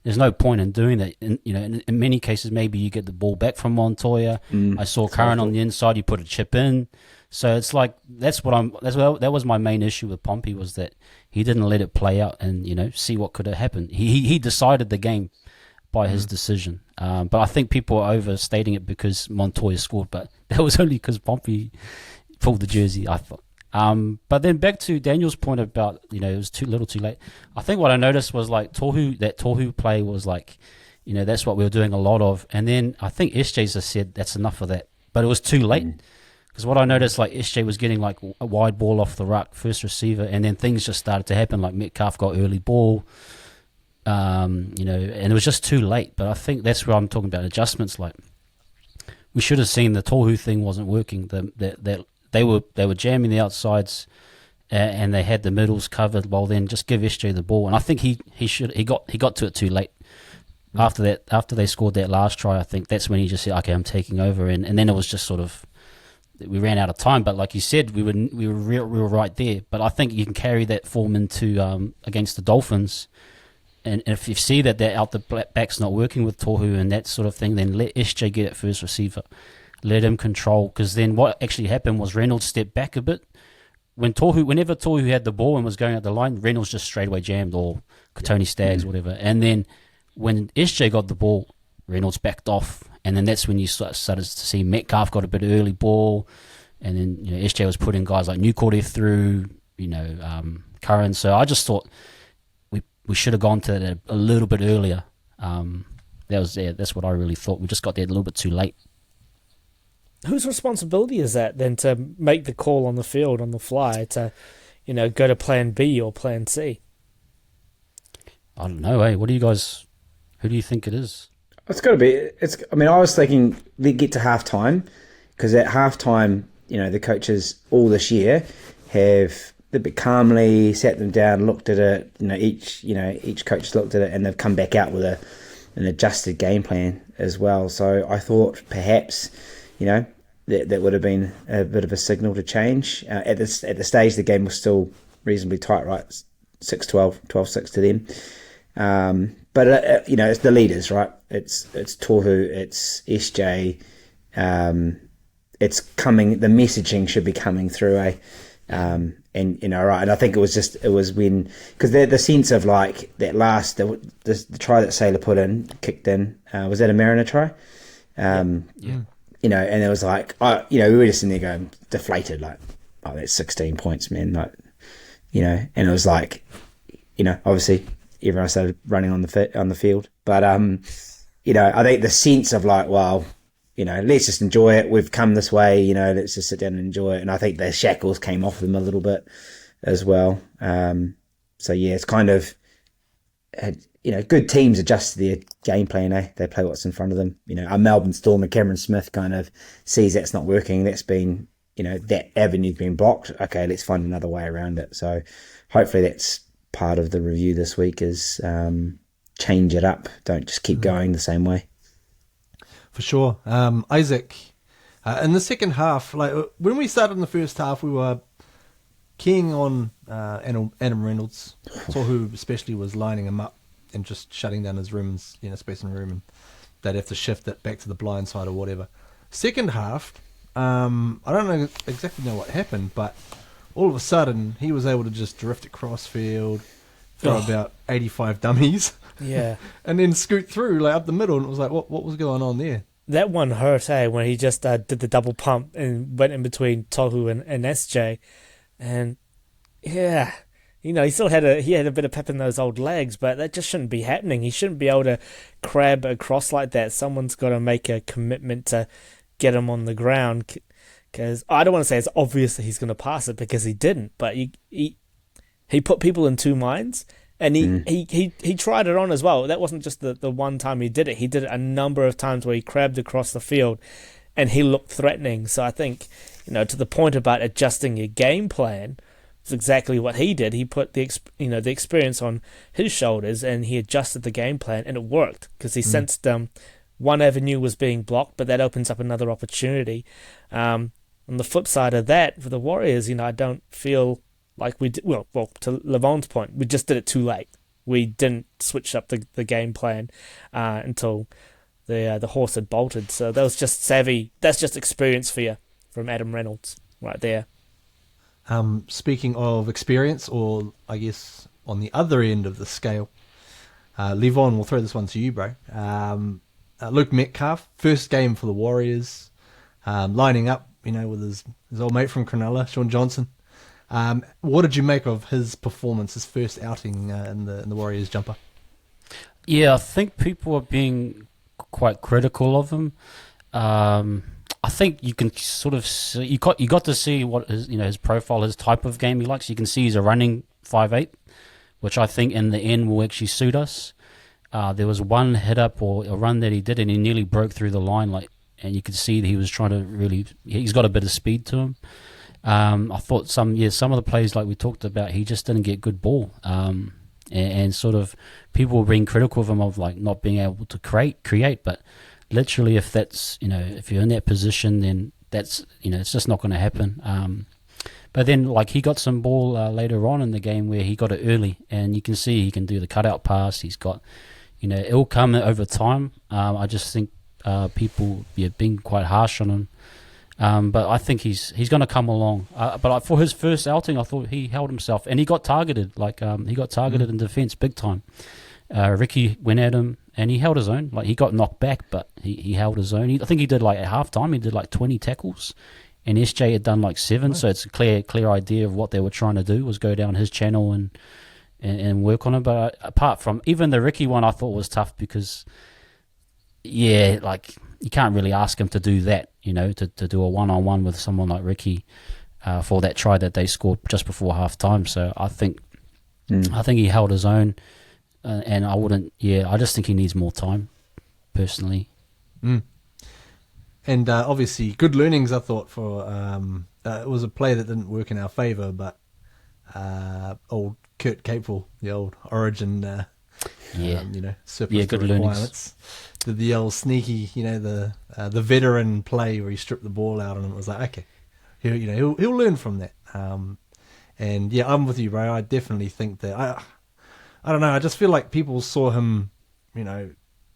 there's no point in doing that. In many cases, maybe you get the ball back from Montoya. I saw Curran on the inside. You put a chip in. So it's like that was my main issue with Pompey, was that he didn't let it play out and see what could have happened. He decided the game by his decision. But I think people are overstating it because Montoya scored, but that was only because Pompey pulled the jersey, I thought. But then back to Daniel's point about, it was too little too late. I think what I noticed was like Tohu play was like, that's what we were doing a lot of. And then I think SJ's has said that's enough of that, but it was too late. Because what I noticed, like SJ was getting like a wide ball off the ruck, first receiver, and then things just started to happen. Like Metcalf got early ball, and it was just too late. But I think that's where I'm talking about adjustments. Like, we should have seen the Tohu thing wasn't working. They were jamming the outsides, and they had the middles covered. Well, then just give SJ the ball, and I think he got to it too late. After they scored that last try, I think that's when he just said, "Okay, I'm taking over," and then it was just sort of. We ran out of time, but like you said, we were right there. But I think you can carry that form into against the Dolphins, and if you see that they're out the back's not working with Tohu and that sort of thing, then let SJ get it first receiver, let him control. Because then what actually happened was Reynolds stepped back a bit. Whenever Tohu had the ball and was going up the line, Reynolds just straight away jammed, or Tony Staggs, whatever. And then when SJ got the ball, Reynolds backed off. And then that's when you started to see Metcalf got a bit of early ball, and then SJ was putting guys like Newcorder through, Curran. So I just thought we should have gone to that a little bit earlier. That's what I really thought. We just got there a little bit too late. Whose responsibility is that then to make the call on the field on the fly to, go to Plan B or Plan C? I don't know. Who do you think it is? It's got to be. I was thinking they get to halftime, because at halftime, the coaches all this year have a bit calmly sat them down, looked at it. Each coach has looked at it, and they've come back out with an adjusted game plan as well. So I thought perhaps, that would have been a bit of a signal to change. At the stage, the game was still reasonably tight, right? 6-12, 12-6 to them. But it's the leaders, right? It's Tohu, it's SJ. It's coming. The messaging should be coming through. And right, and I think it was when, because the sense of like that last the try that Sailor kicked in, was that a Mariner try? And it was like, we were just in there going deflated, like, oh, that's 16 points, man, like, and it was like, obviously everyone started running on the field, but I think the sense of like, well, let's just enjoy it. We've come this way, let's just sit down and enjoy it. And I think the shackles came off them a little bit as well. So yeah, it's kind of, good teams adjust to their game plan, eh? They play what's in front of them. Our Melbourne Storm and Cameron Smith kind of sees that's not working. That's been, that avenue's been blocked. Okay, let's find another way around it. So hopefully that's part of the review this week is change it up. Don't just keep going the same way. For sure. Isaac, in the second half, like when we started in the first half, we were keying on Adam Reynolds. Saw who especially was lining him up and just shutting down his rooms, space and room, and they'd have to shift it back to the blind side or whatever. Second half, I don't exactly know what happened, but all of a sudden he was able to just drift across field, throw about 85 dummies. Yeah. And then scoot through like up the middle, and it was like, what was going on there? That one hurt, when he just did the double pump and went in between Tohu and SJ. And yeah, he still had a bit of pep in those old legs, but that just shouldn't be happening. He shouldn't be able to crab across like that. Someone's got to make a commitment to get him on the ground, because I don't want to say it's obvious that he's going to pass it, because he didn't, but he put people in two minds. And he tried it on as well. That wasn't just the one time he did it. He did it a number of times where he crabbed across the field and he looked threatening. So I think, to the point about adjusting your game plan, it's exactly what he did. He put the experience on his shoulders and he adjusted the game plan, and it worked because he sensed one avenue was being blocked, but that opens up another opportunity. On the flip side of that, for the Warriors, I don't feel like we did, well, to Levon's point, we just did it too late. We didn't switch up the game plan until the horse had bolted. So that was just savvy. That's just experience for you from Adam Reynolds right there. Speaking of experience, or I guess on the other end of the scale, Levon, we'll throw this one to you, bro. Luke Metcalf, first game for the Warriors, lining up, with his old mate from Cronulla, Sean Johnson. What did you make of his performance, his first outing in the Warriors jumper? Yeah, I think people are being quite critical of him. I think you can sort of see, you got to see what his profile, his type of game he likes. You can see he's a running 5'8", which I think in the end will actually suit us. There was one hit up or a run that he did, and he nearly broke through the line, and you could see that he was trying to he's got a bit of speed to him. I thought some of the plays like we talked about, he just didn't get good ball, and sort of people were being critical of him of like not being able to create. But literally, if that's if you're in that position, then that's it's just not going to happen. But then like he got some ball later on in the game where he got it early, and you can see he can do the cutout pass. He's got it'll come over time. I just think people being quite harsh on him. But I think he's going to come along. But for his first outing, I thought he held himself, and he got targeted. He got targeted in defence big time. Ricky went at him, and he held his own. Like he got knocked back, but he held his own. I think he did at halftime. He did 20 tackles, and SJ had done 7. So it's a clear idea of what they were trying to do was go down his channel and work on it. But apart from even the Ricky one, I thought was tough because you can't really ask him to do that, to do a one-on-one with someone like Ricky for that try that they scored just before half-time. So I think he held his own, and I just think he needs more time, personally. And obviously, good learnings, I thought, for it was a play that didn't work in our favour, but old Kurt Capewell, the old Origin, surplus good to requirements. learnings. Did the old sneaky, the veteran play where he stripped the ball out, and it was like, okay, he'll learn from that. And yeah, I'm with you, bro. I definitely think that I don't know. I just feel like people saw him,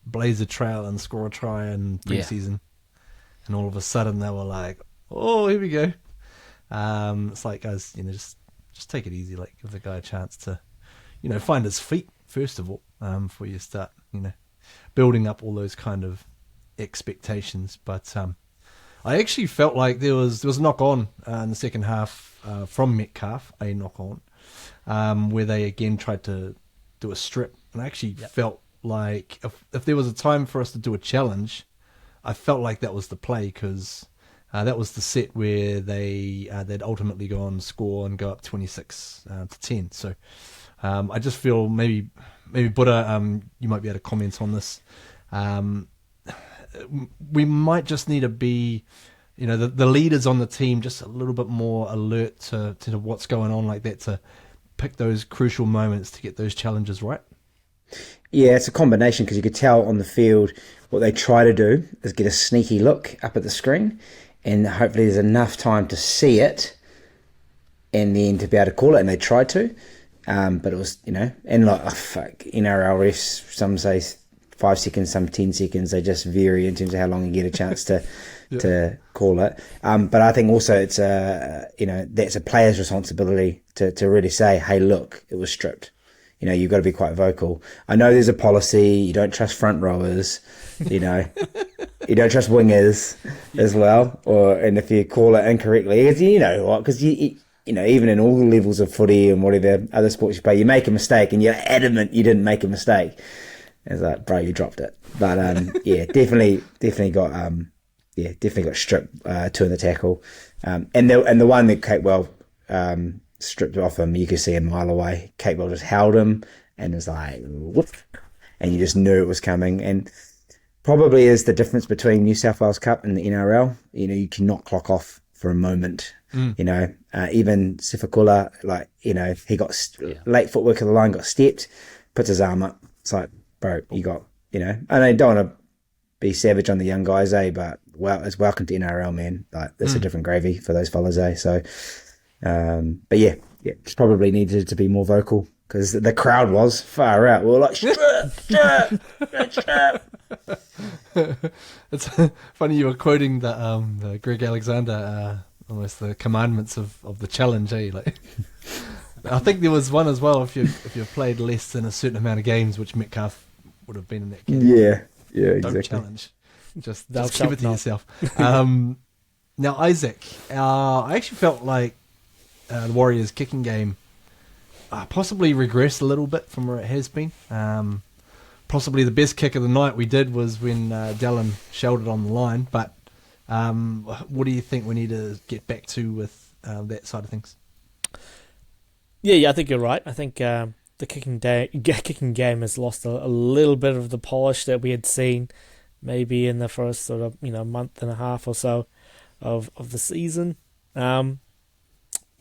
blaze a trail and score a try in preseason, and all of a sudden they were like, oh, here we go. It's like, guys, just take it easy. Like, give the guy a chance to, find his feet first of all, before you start, building up all those kind of expectations. But I actually felt like there was a knock on in the second half from Metcalf, a knock on, where they again tried to do a strip, and I actually felt like if there was a time for us to do a challenge, I felt like that was the play, because that was the set where they'd ultimately go on, score, and go up 26 to 10. So I just feel maybe Buddha, you might be able to comment on this. We might just need to be, the leaders on the team just a little bit more alert to what's going on like that, to pick those crucial moments to get those challenges right. Yeah, it's a combination, because you could tell on the field what they try to do is get a sneaky look up at the screen, and hopefully there's enough time to see it and then to be able to call it, and they tried to. But it was, and like, NRL refs, some say 5 seconds, some 10 seconds. They just vary in terms of how long you get a chance to to call it. But I think also it's that's a player's responsibility to really say, hey, look, it was stripped. You've got to be quite vocal. I know there's a policy. You don't trust front rowers. You don't trust wingers as well. And if you call it incorrectly, because even in all levels of footy and whatever other sports you play, you make a mistake and you're adamant you didn't make a mistake. It's like, bro, you dropped it. But definitely got stripped, 2 in the tackle, and the one that Capewell stripped off him, you could see a mile away. Capewell just held him and was like, whoop, and you just knew it was coming. And probably is the difference between New South Wales Cup and the NRL. You cannot clock off for a moment. Even Sifakula, he got late footwork of the line, got stepped, puts his arm up. It's like, bro, you got, and I don't want to be savage on the young guys, but it's welcome to NRL, man. Like, there's a different gravy for those fellas, So, but yeah, just probably needed to be more vocal, because the crowd was far out. We were like, strip. It's funny you were quoting the Greg Alexander, almost the commandments of the challenge, Like, I think there was one as well. If you've played less than a certain amount of games, which Metcalf would have been in that game. Yeah, exactly. Don't challenge. Just keep it to yourself. Now, Isaac, I actually felt like the Warriors' kicking game possibly regressed a little bit from where it has been. Possibly the best kick of the night we did was when Dallin shelled it on the line. But what do you think we need to get back to with that side of things? Yeah, I think you're right. I think the kicking game has lost a little bit of the polish that we had seen maybe in the first sort of month and a half or so of the season. I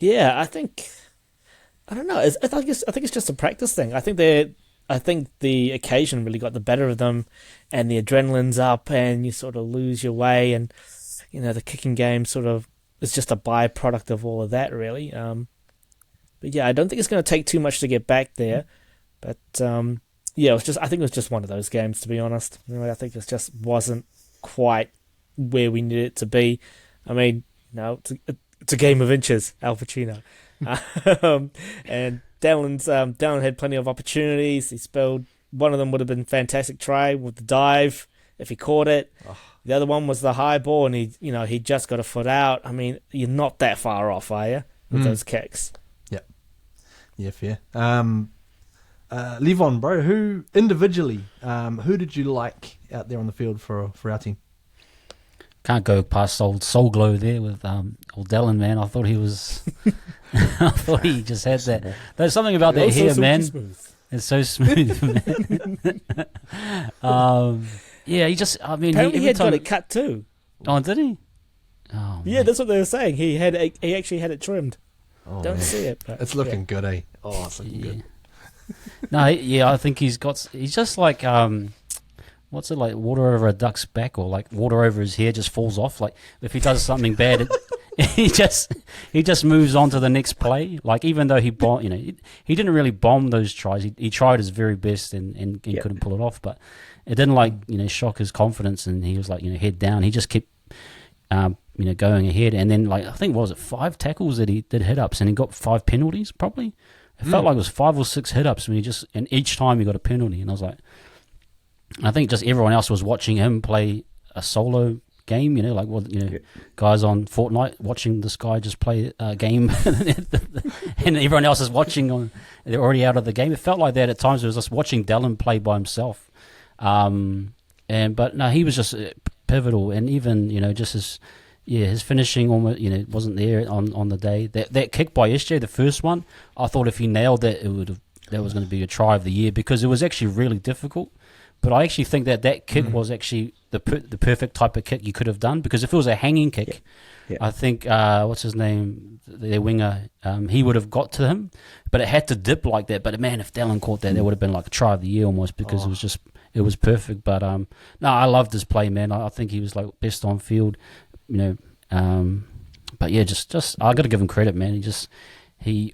don't know. I think it's just a practice thing. I think the occasion really got the better of them, and the adrenaline's up, and you sort of lose your way, and the kicking game sort of is just a byproduct of all of that, really. But yeah, I don't think it's going to take too much to get back there. But I think it was just one of those games, to be honest. I think it just wasn't quite where we needed it to be. I mean, it's a game of inches, Al Pacino. And Dallin had plenty of opportunities. He spilled one of them. Would have been a fantastic try with the dive if he caught it. The other one was the high ball, and he just got a foot out. I mean, you're not that far off, are you, with those kicks? Yeah, fair. Levon, bro, who individually, who did you like out there on the field for our team? Can't go past old Soul Glow there with old Dallin, man. I thought he was... I thought he just had that. There's something about that hair, man. Smooth. It's so smooth, man. He just... I mean, apparently he had got it cut too. Oh, did he? Oh, yeah, man. That's what they were saying. He actually had it trimmed. Oh, Don't see it. But, it's looking good, eh? Oh, it's looking good. No, I think he's just like... what's it like? Water over a duck's back, or like water over his hair just falls off. Like if he does something bad, he just moves on to the next play. Like even though he didn't really bomb those tries. He tried his very best and couldn't pull it off. But it didn't shock his confidence, and he was like head down. He just kept going ahead. And then, like, I think, what was it, 5 tackles that he did hit-ups, and he got 5 penalties, probably. It felt like it was 5 or 6 hit-ups and each time he got a penalty. And I was like, I think just everyone else was watching him play a solo game, guys on Fortnite watching this guy just play a game, and everyone else is watching they're already out of the game. It felt like that at times. It was just watching Dallin play by himself. But no, he was just pivotal, and even just his finishing almost wasn't there on the day. That kick by SJ, the first one, I thought if he nailed that, that was going to be a try of the year, because it was actually really difficult. But I actually think that kick was actually the perfect type of kick you could have done, because if it was a hanging kick, I think what's his name, their winger, he would have got to him, but it had to dip like that. But man, if Dallin caught that, would have been like a try of the year almost, because it was perfect. But no, I loved his play, man. I think he was like best on field, But yeah, just I got to give him credit, man.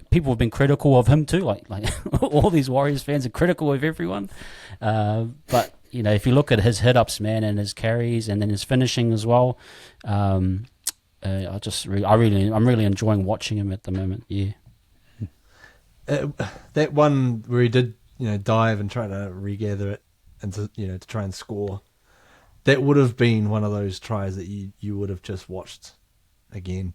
People have been critical of him too, like all these Warriors fans are critical of everyone. But if you look at his hit-ups, man, and his carries, and then his finishing as well, I'm really enjoying watching him at the moment. Yeah. That one where he did, dive and try to regather it and to try and score, that would have been one of those tries that you would have just watched again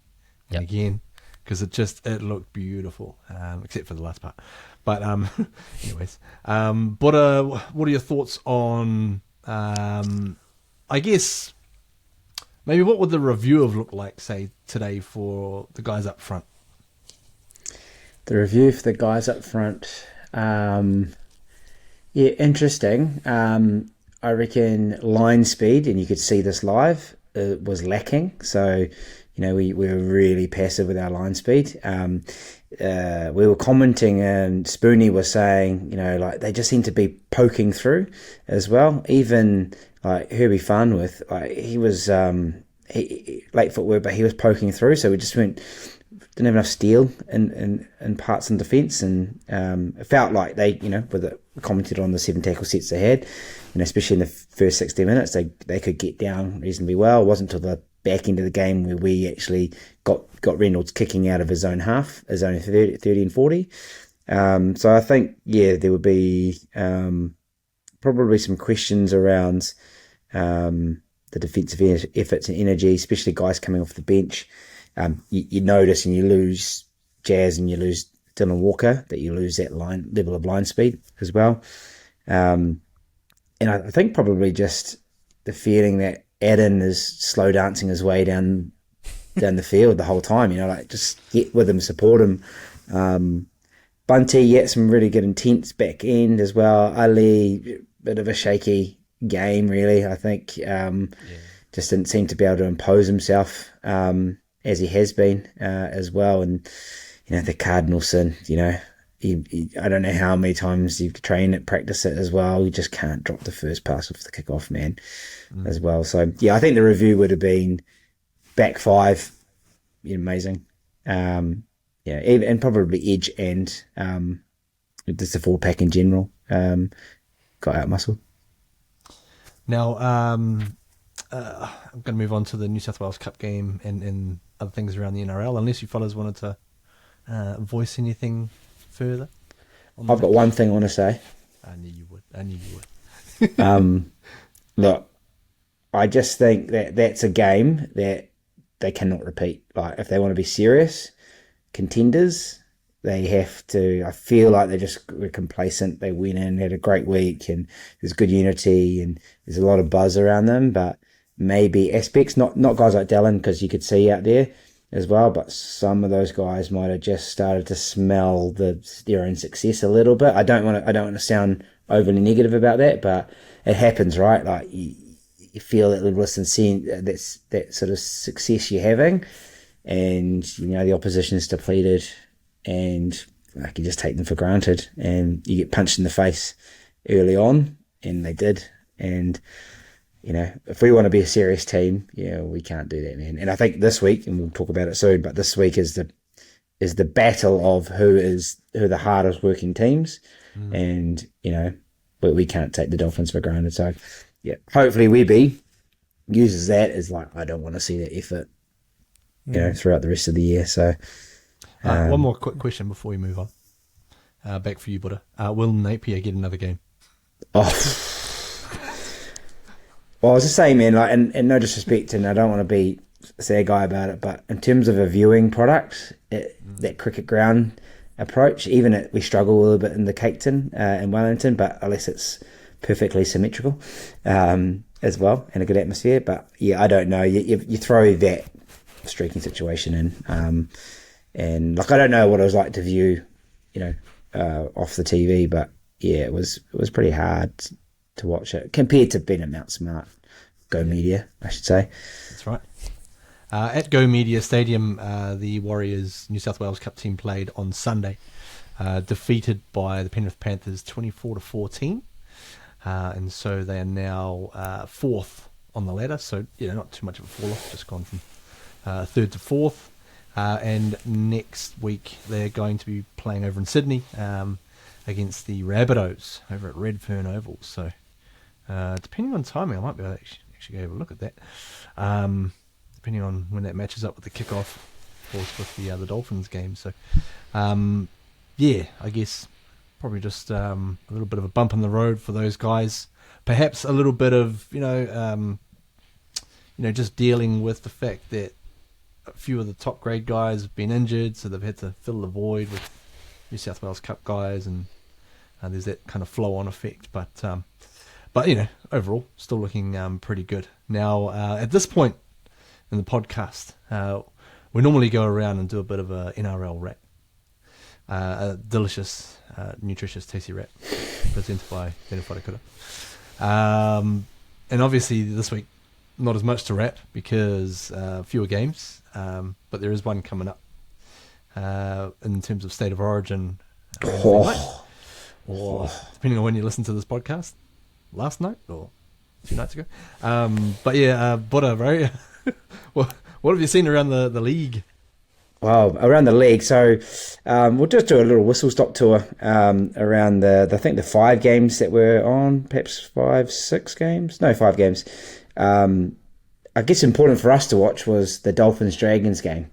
and again, because it looked beautiful, except for the last part. But anyways, what are your thoughts on? I guess maybe what would the review have looked like, say, today for the guys up front? The review for the guys up front, interesting. I reckon line speed, and you could see this live, was lacking. So, we were really passive with our line speed. We were commenting, and Spoonie was saying, they just seem to be poking through as well. Even like Herbie Farnworth, he was late footwork, but he was poking through. So we just didn't have enough steel in parts in defence, and it felt like they, commented on the 7 tackle sets they had, especially in the first 60 minutes, they could get down reasonably well. It wasn't until the back end of the game where we actually got Reynolds kicking out of his own half, his own 30 and 40. So I think, there would be probably some questions around the defensive efforts and energy, especially guys coming off the bench. You notice, and you lose Jazz and you lose Dylan Walker, that you lose that level of line speed as well. And I think probably just the feeling that Adam is slow dancing his way down the field the whole time, just get with him, support him. Bunty, some really good intense back end as well. Ali, bit of a shaky game, really. I think just didn't seem to be able to impose himself as he has been as well. And the Cardinalson, I don't know how many times you've trained it, practice it as well. You just can't drop the first pass off the kickoff, man, as well. So I think the review would have been back 5, amazing. And probably edge and just the 4-pack in general got out muscled. Now I'm going to move on to the New South Wales Cup game and other things around the NRL, unless you fellas wanted to voice anything further. I've got one thing I want to say. I knew you would. Look, I just think that that's a game that they cannot repeat. Like, if they want to be serious contenders, they have to. I feel like they just were complacent. They went in, had a great week, and there's good unity, and there's a lot of buzz around them. But maybe aspects, not guys like Dallin, because you could see out there as well, but some of those guys might have just started to smell their own success a little bit. I don't want to sound overly negative about that, but it happens, right? Like you feel that little sincere, that sort of success you're having, and the opposition's depleted, and you just take them for granted, and you get punched in the face early on, and they did, and if we want to be a serious team, we can't do that, man. And I think this week, and we'll talk about it soon, but this week is the battle of who are the hardest working teams, and we can't take the Dolphins for granted. So hopefully Webby uses that as like, I don't want to see that effort throughout the rest of the year. So one more quick question before we move on. Back for you, Buddha. Will Napier get another game? Oh, well, I was just saying, man, like, and no disrespect, and I don't want to be a sad guy about it, but in terms of a viewing product, that cricket ground approach, even we struggle a little bit in the Cape Town in Wellington, but unless it's perfectly symmetrical as well, and a good atmosphere. But yeah, I don't know. You throw that streaking situation in, and like I don't know what it was like to view, off the TV, but yeah, it was pretty hard to watch it compared to being at Mount Smart, Go Media, I should say. That's right. At Go Media Stadium, the Warriors New South Wales Cup team played on Sunday, defeated by the Penrith Panthers 24-14, and so they are now fourth on the ladder. So not too much of a fall off, just gone from third to fourth. And next week they're going to be playing over in Sydney against the Rabbitohs over at Redfern Oval. So depending on timing, I might be able to actually go have a look at that. Depending on when that matches up with the kickoff, of course, with the Dolphins game. So I guess probably just a little bit of a bump in the road for those guys. Perhaps a little bit of just dealing with the fact that a few of the top grade guys have been injured, so they've had to fill the void with New South Wales Cup guys, and there's that kind of flow-on effect. But overall, still looking pretty good. Now, at this point in the podcast, we normally go around and do a bit of a NRL rap, a delicious, nutritious, tasty rap presented by Tēnā Wharekura. And obviously this week, not as much to rap because fewer games, but there is one coming up in terms of State of Origin. Or depending on when you listen to this podcast, last night or 2 nights ago. Buddha, bro, what have you seen around the league? Wow, around the league. So we'll just do a little whistle-stop tour around I think the 5 games that we're on, perhaps 6 games? No, 5 games. I guess important for us to watch was the Dolphins-Dragons game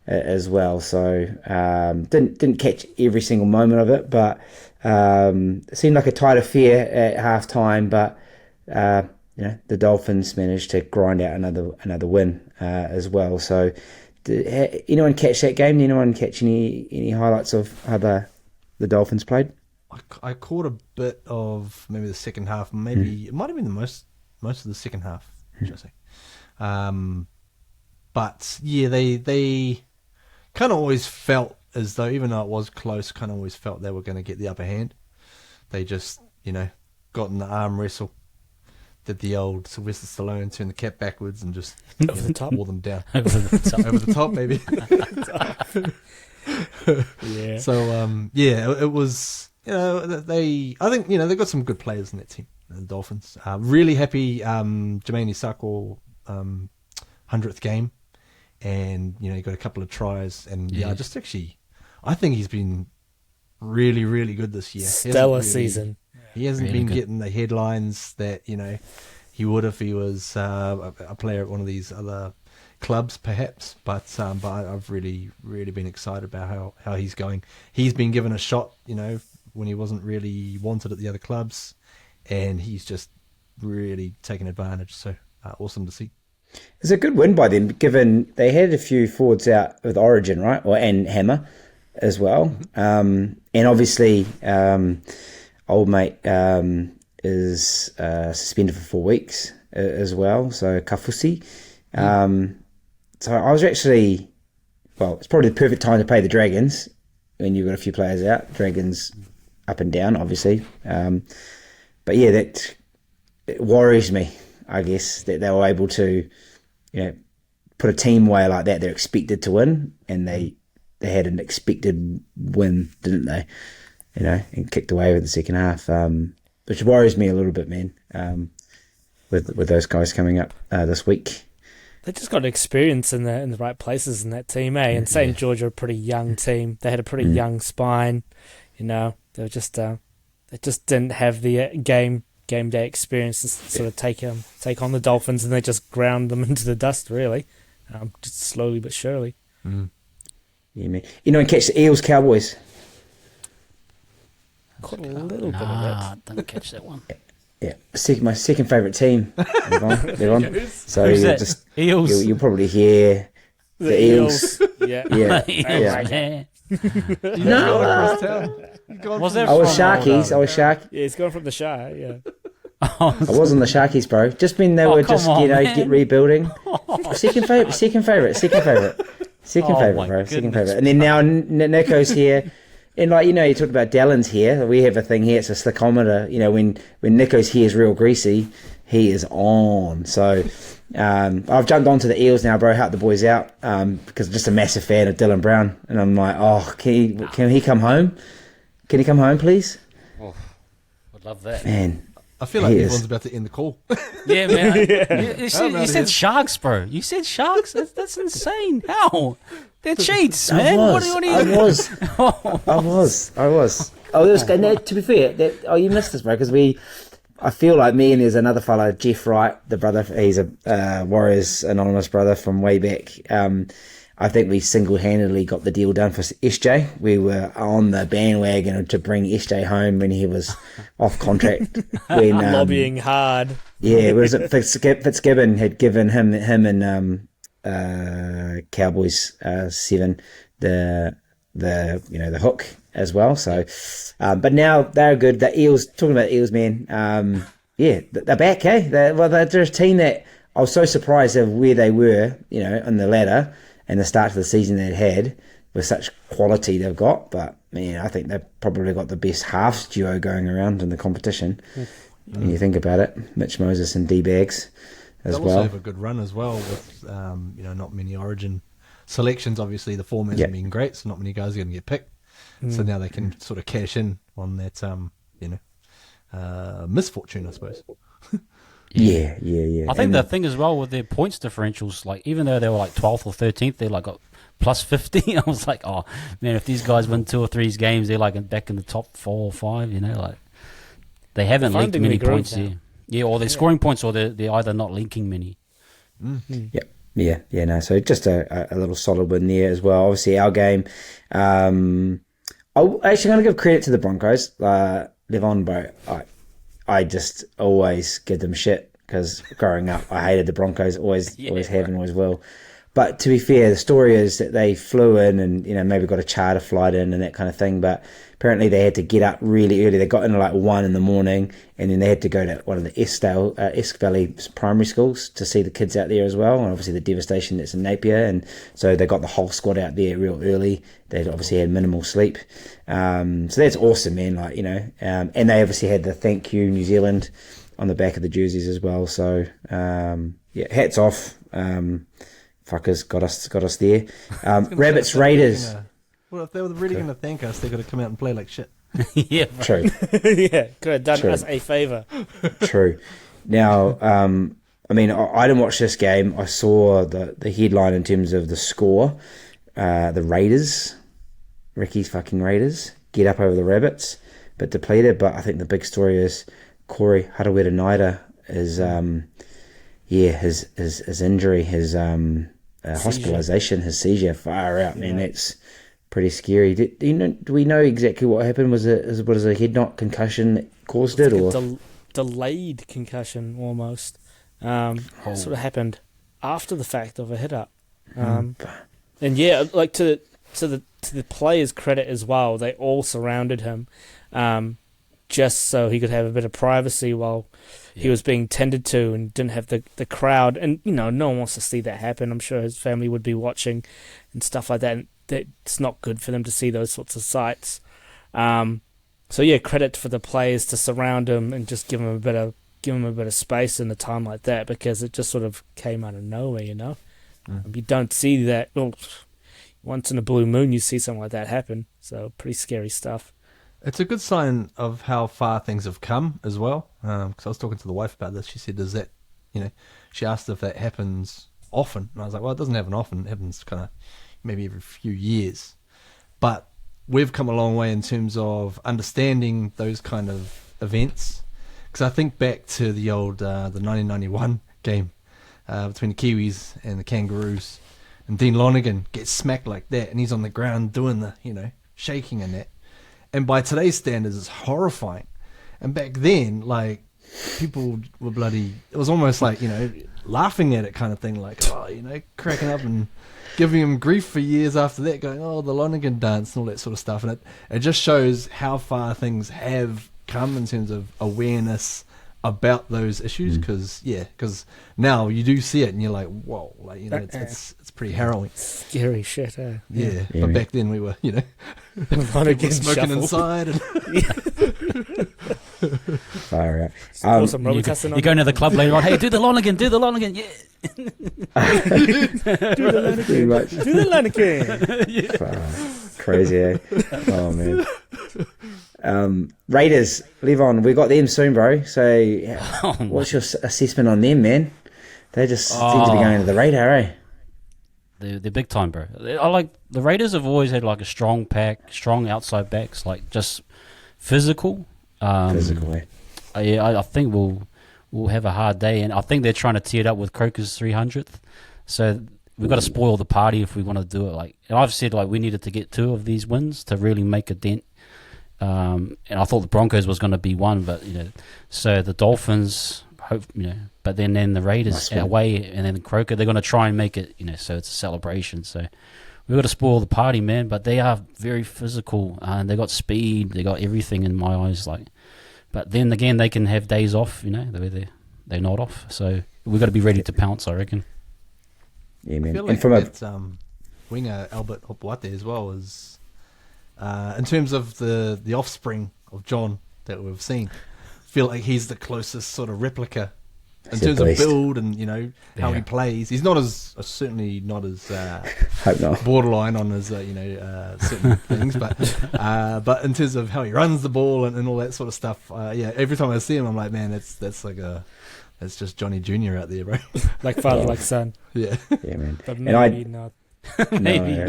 as well. So didn't catch every single moment of it, but it seemed like a tight affair at halftime. But the Dolphins managed to grind out another win as well. So did anyone catch that game? Did anyone catch any highlights of how the Dolphins played? I caught a bit of maybe the second half. Maybe it might have been the most of the second half, should I say. But yeah, they kind of always felt as though, even though it was close, kind of always felt they were going to get the upper hand. They just, got in the arm wrestle, did the old Sylvester Stallone, turn the cap backwards and just over the top, wore them down. Over the top, maybe. Yeah. So it was. I think they've got some good players in that team, the Dolphins. Really happy, Jermaine Isako, 100th game, and he got a couple of tries, and just actually, I think he's been really, really good this year. Stellar season. He hasn't really been good. getting the headlines that he would if he was a player at one of these other clubs, perhaps. But I've really, really been excited about how he's going. He's been given a shot, when he wasn't really wanted at the other clubs, and he's just really taken advantage. So awesome to see. It's a good win by them, given they had a few forwards out with Origin, right? And Hammer as well. And obviously, old mate is suspended for 4 weeks as well. So Kafusi. So I was actually, it's probably the perfect time to play the Dragons when you've got a few players out. Dragons up and down, obviously. But yeah, it worries me, I guess, that they were able to, put a team away like that. They're expected to win, and they had an expected win, didn't they? And kicked away with the second half, which worries me a little bit, man. With those guys coming up this week, they just got experience in the right places in that team, eh? And St. George are a pretty young team. They had a pretty young spine, They were just they just didn't have the game day experience to sort of take on the Dolphins, and they just ground them into the dust, really. just slowly but surely. Yeah, man. And catch the Eels Cowboys. Caught a little bit of Nah, didn't catch that one. Yeah, my second favourite team. Levon. So Who's you'll that? just Eels. you'll probably hear the Eels. Yeah. Yeah, Eels, yeah. man. No, Was that I was from- Sharkies. I was Shark. Yeah, he's going from the Shire, yeah. I was on the Sharkies, bro. Just when they were come just on, man. get rebuilding. Second favorite, bro. Second my Second goodness. favorite. And then now Nico's here. And you talked about Dallon's here. We have a thing here. It's a slickometer. When Nico's here is real greasy, he is on. So I've jumped onto the Eels now, bro. Help the boys out because I'm just a massive fan of Dylan Brown. And I'm like, oh, can he come home? Can he come home, please? Would love that. Man, I feel like He everyone's is. about to end the call. Yeah, man. You I'm outta said here. sharks, bro. You said sharks? That's insane. How? They're cheats, I man. was. What do you I was. Oh, to be fair, you missed this, bro, because I feel like me and there's another fellow, Jeff Wright, the brother. He's a Warriors Anonymous brother from way back. I think we single-handedly got the deal done for SJ. We were on the bandwagon to bring SJ home when he was off contract. When Lobbying hard. yeah, was it Fitzgibbon had given him and Cowboys 7 the hook as well. So, but now they're good. The Eels, talking about Eels, man. They're back, eh? They're a team that I was so surprised of where they were, on the ladder and the start of the season they'd had with such quality they've got. But man, I think they've probably got the best halves duo going around in the competition. When you think about it, Mitch Moses and D-Bags as They'll well. also have a good run as well with not many Origin selections. Obviously, the form hasn't been great, so not many guys are going to get picked. So now they can sort of cash in on that misfortune, I suppose. Yeah. I think the thing as well with their points differentials, like even though they were like 12th or 13th, they're like got plus 50. I was like, oh man, if these guys win 2 or 3 games, they're like back in the top 4 or 5. Like they haven't linked Finding many the groove points now. here. Yeah, or they're scoring points, or they're either not linking many. Yeah, no. So just a little solid win there as well. Obviously, our game. I'm actually going to give credit to the Broncos. Levon, bro, I just always give them shit because growing up, I hated the Broncos. Always have and always will. But to be fair, the story is that they flew in and maybe got a charter flight in and that kind of thing. But apparently they had to get up really early. They got in at like 1 a.m. and then they had to go to one of the Esk Valley primary schools to see the kids out there as well. And obviously the devastation that's in Napier. And so they got the whole squad out there real early. They obviously had minimal sleep. So that's awesome, man. And they obviously had the thank you New Zealand on the back of the jerseys as well. So hats off. Fuckers got us there. Rabbits Raiders. Well, if they were really going to thank us, they got to come out and play like shit. Yeah, True. Yeah, could have done True. us a favour. True. Now, I didn't watch this game. I saw the headline in terms of the score. The Raiders, Ricky's fucking Raiders, get up over the Rabbits, but depleted. But I think the big story is Corey Harawira-Naida is, his injury, his hospitalisation, his seizure, far out, man. That's pretty scary. Do we know exactly what happened? Was it a head knock concussion that caused it, or Delayed concussion almost? Sort of happened after the fact of a hit up. And yeah, like to the players' credit as well, they all surrounded him, just so he could have a bit of privacy while he was being tended to and didn't have the crowd. And no one wants to see that happen. I'm sure his family would be watching and stuff like that. And it's not good for them to see those sorts of sights. So yeah, credit for the players to surround him and just give him a bit of space in a time like that, because it just sort of came out of nowhere. You don't see that. Well, once in a blue moon, you see something like that happen. So pretty scary stuff. It's a good sign of how far things have come as well. Because I was talking to the wife about this. She said, "Does that?" She asked if that happens often, and I was like, "Well, it doesn't happen often. It happens kind of maybe every few years." But we've come a long way in terms of understanding those kind of events. Because I think back to the old the 1991 game between the Kiwis and the Kangaroos. And Dean Lonergan gets smacked like that, and he's on the ground doing the, shaking and that. And by today's standards, it's horrifying. And back then, like, people were bloody... It was almost like, laughing at it kind of thing, like, cracking up and giving him grief for years after that, going, oh, the Lonergan dance and all that sort of stuff. And it just shows how far things have come in terms of awareness about those issues, because now you do see it and you're like, whoa, like, it's pretty harrowing. Scary shit, eh? Yeah. But back then we were, people Lonergan smoking shuffle. inside. And Far out. Pour some Robitussin on You go it. into the club later on, hey, do the Lonergan, yeah. Do the Lonergan. Pretty much. Do the Lonergan. Far out. Crazy, eh? Oh, man. Raiders, Levon, we got them soon, bro. So, what's your assessment on them, man? They just seem to be going to the radar, eh? They're big time, bro. I like the Raiders have always had like a strong pack, strong outside backs, like just physical. Physical, eh? I think we'll have a hard day, and I think they're trying to tee it up with Croker's 300th. So we've got to spoil the party if we want to do it. Like, and I've said like we needed to get 2 of these wins to really make a dent. And I thought the Broncos was going to be one, but so the Dolphins hope, but then the Raiders away, and then Croker, they're going to try and make it, so it's a celebration. So we've got to spoil the party, man. But they are very physical, and they got speed, they got everything in my eyes. Like, but then again, they can have days off, they're not off. So we've got to be ready to pounce, I reckon. Yeah, I man. feel And like from that winger Albert Hopoate as well is, in terms of the offspring of John that we've seen, I feel like he's the closest sort of replica in terms of build and how he plays. He's not as certainly not as hope not. borderline on his certain things, but in terms of how he runs the ball and all that sort of stuff, every time I see him, I'm like, man, that's just Johnny Junior out there, bro. Like father, like son. Yeah, Yeah, man. But And I- maybe not. Maybe.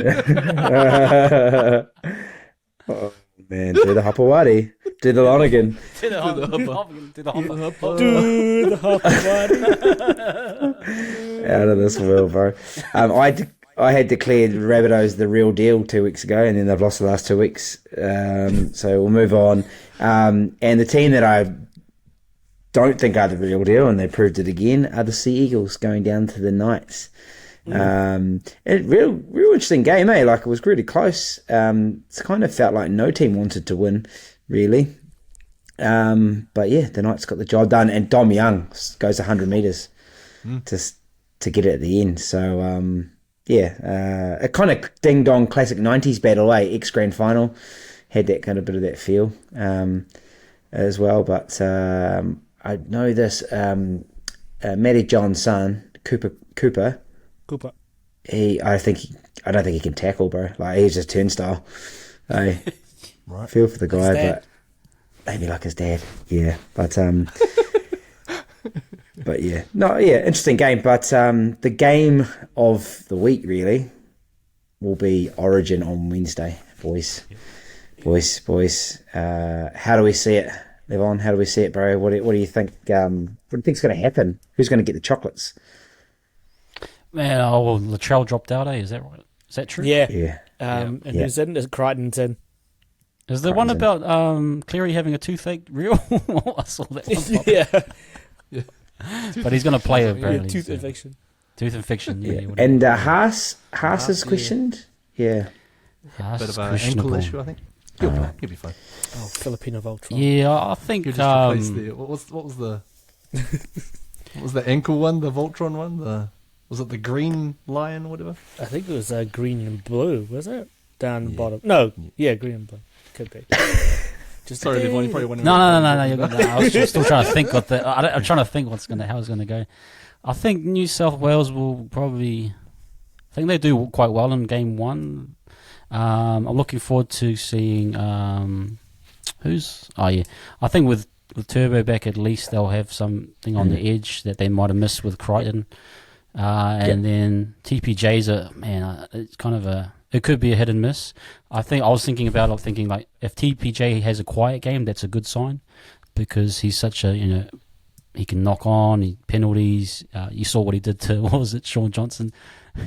Oh, man. Do the Hopawati. Do the Lonergan. Do the hopper. Do the hop body. Out of this world, bro. I had declared Rabbitohs the real deal 2 weeks ago, and then they've lost the last 2 weeks. So we'll move on. And the team that I don't think are the real deal, and they proved it again, are the Sea Eagles going down to the Knights. Real interesting game, eh? Like, it was really close. It's kind of felt like no team wanted to win, really. But yeah, the Knights got the job done, and Dom Young goes 100 metres to get it at the end. So a kind of ding dong classic 90s battle, eh? Ex grand final had that kind of bit of that feel as well. But I know this Matty John's son, Cooper. Cooper. I don't think he can tackle, bro. Like, he's just turnstile. I right. feel for the guy, dad. but maybe like his dad. Yeah, but but yeah, no, yeah, interesting game. But the game of the week really will be Origin on Wednesday, boys. How do we see it, Levon? How do we see it, bro? What do you think? What do you think's going to happen? Who's going to get the chocolates? Man, well, Latrell dropped out, Is that right? Is that true? Yeah. Yeah. And who's in? Is Crichton's in? Is the one Crichton's about Cleary having a toothache real? I saw that one pop. Yeah. But he's going to play apparently. Tooth so. infection. Tooth infection, yeah. Yeah. whatever. And Haas is questioned. Yeah. Haas bit is of an ankle questionable. issue, I think. He'll play. He'll be fine. Oh, Filipino Voltron. Yeah, I think He'll just replace the what was the what was the ankle one? The Voltron one? Was it the green lion or whatever? I think it was green and blue, was it? Down the bottom. No, yeah, green and blue. Could be. Just Sorry, Levon, you probably wondering. No. I was still trying to think I'm trying to think how it's going to go. I think New South Wales will probably. I think they do quite well in game 1. I'm looking forward to seeing who's. Oh yeah, I think with Turbo back, at least they'll have something on the edge that they might have missed with Crichton. And then TPJ's it's kind of it could be a hit and miss. I was thinking like if TPJ has a quiet game, that's a good sign because he's such a he can knock on penalties. You saw what he did to what was it, Sean Johnson?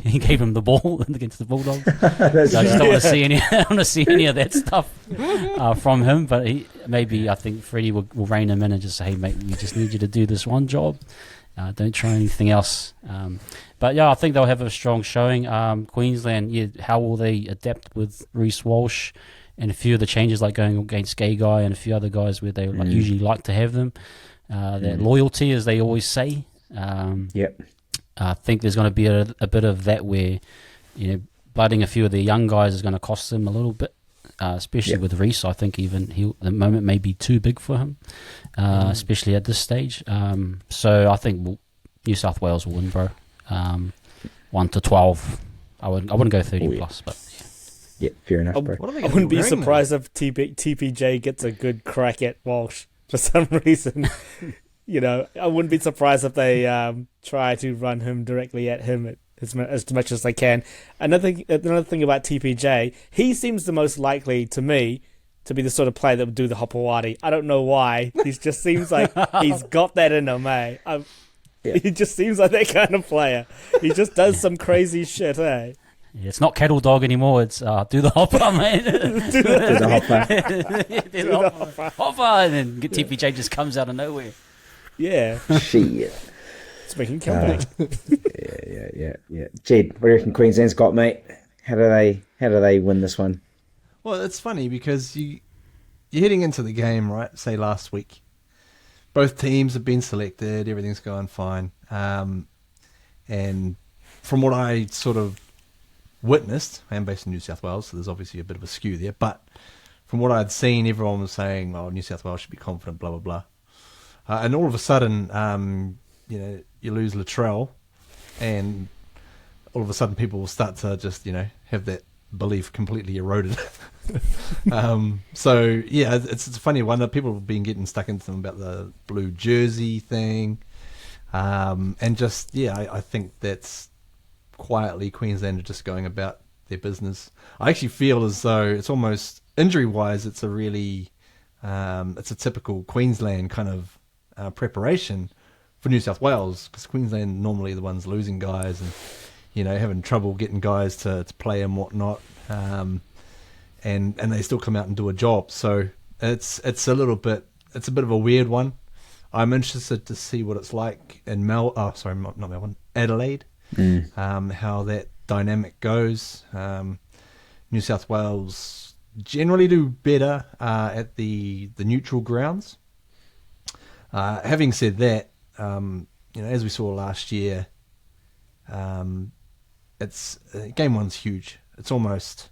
He gave him the ball against the Bulldogs. So I just don't want to see any. I don't want to see any of that stuff from him. But I think Freddie will rein him in and just say, "Hey, mate, we just need you to do this one job. Don't try anything else." But yeah, I think they'll have a strong showing. Queensland, yeah, how will they adapt with Reece Walsh and a few of the changes, like going against Gay Guy and a few other guys where they usually like to have them. That loyalty, as they always say. Yep. I think there's going to be a bit of that where, blooding a few of the young guys is going to cost them a little bit, especially with Reece. I think even the moment may be too big for him, especially at this stage. So I think New South Wales will win, bro. 1-12. I wouldn't go 30 plus, but yeah, fair enough, bro. I wouldn't be surprised if TPJ gets a good crack at Walsh for some reason. I wouldn't be surprised if they try to run him directly at him as much as they can. Another thing about TPJ, he seems the most likely to me to be the sort of player that would do the Hopawati. I don't know why. He just seems like he's got that in him, eh? He just seems like that kind of player. He just does some crazy shit, eh? Yeah, it's not cattle dog anymore. It's do the hopper, mate. Do the hopper. do the hopper, and then TPJ just comes out of nowhere. Yeah. Shit. It's making comeback. Yeah. Jed, what do you reckon Queensland's got, mate? How do they win this one? Well, it's funny because you're heading into the game, right? Say last week, both teams have been selected, everything's going fine, and from what I sort of witnessed, I am based in New South Wales, so there's obviously a bit of a skew there, but from what I'd seen, everyone was saying, "Oh, New South Wales should be confident," blah blah blah. And all of a sudden, you lose Latrell, and all of a sudden people will start to just, have that belief completely eroded. So, yeah, it's a funny one. People have been getting stuck into them about the blue jersey thing. And just, I think that's quietly Queensland are just going about their business. I actually feel as though it's almost, injury-wise, it's a really, it's a typical Queensland kind of preparation for New South Wales, because Queensland normally the ones losing guys and having trouble getting guys to play and whatnot, and they still come out and do a job. So it's a bit of a weird one. I'm interested to see what it's like in not Melbourne, Adelaide, how that dynamic goes. New South Wales generally do better at the neutral grounds. Having said that, as we saw last year, it's game one's huge. It's almost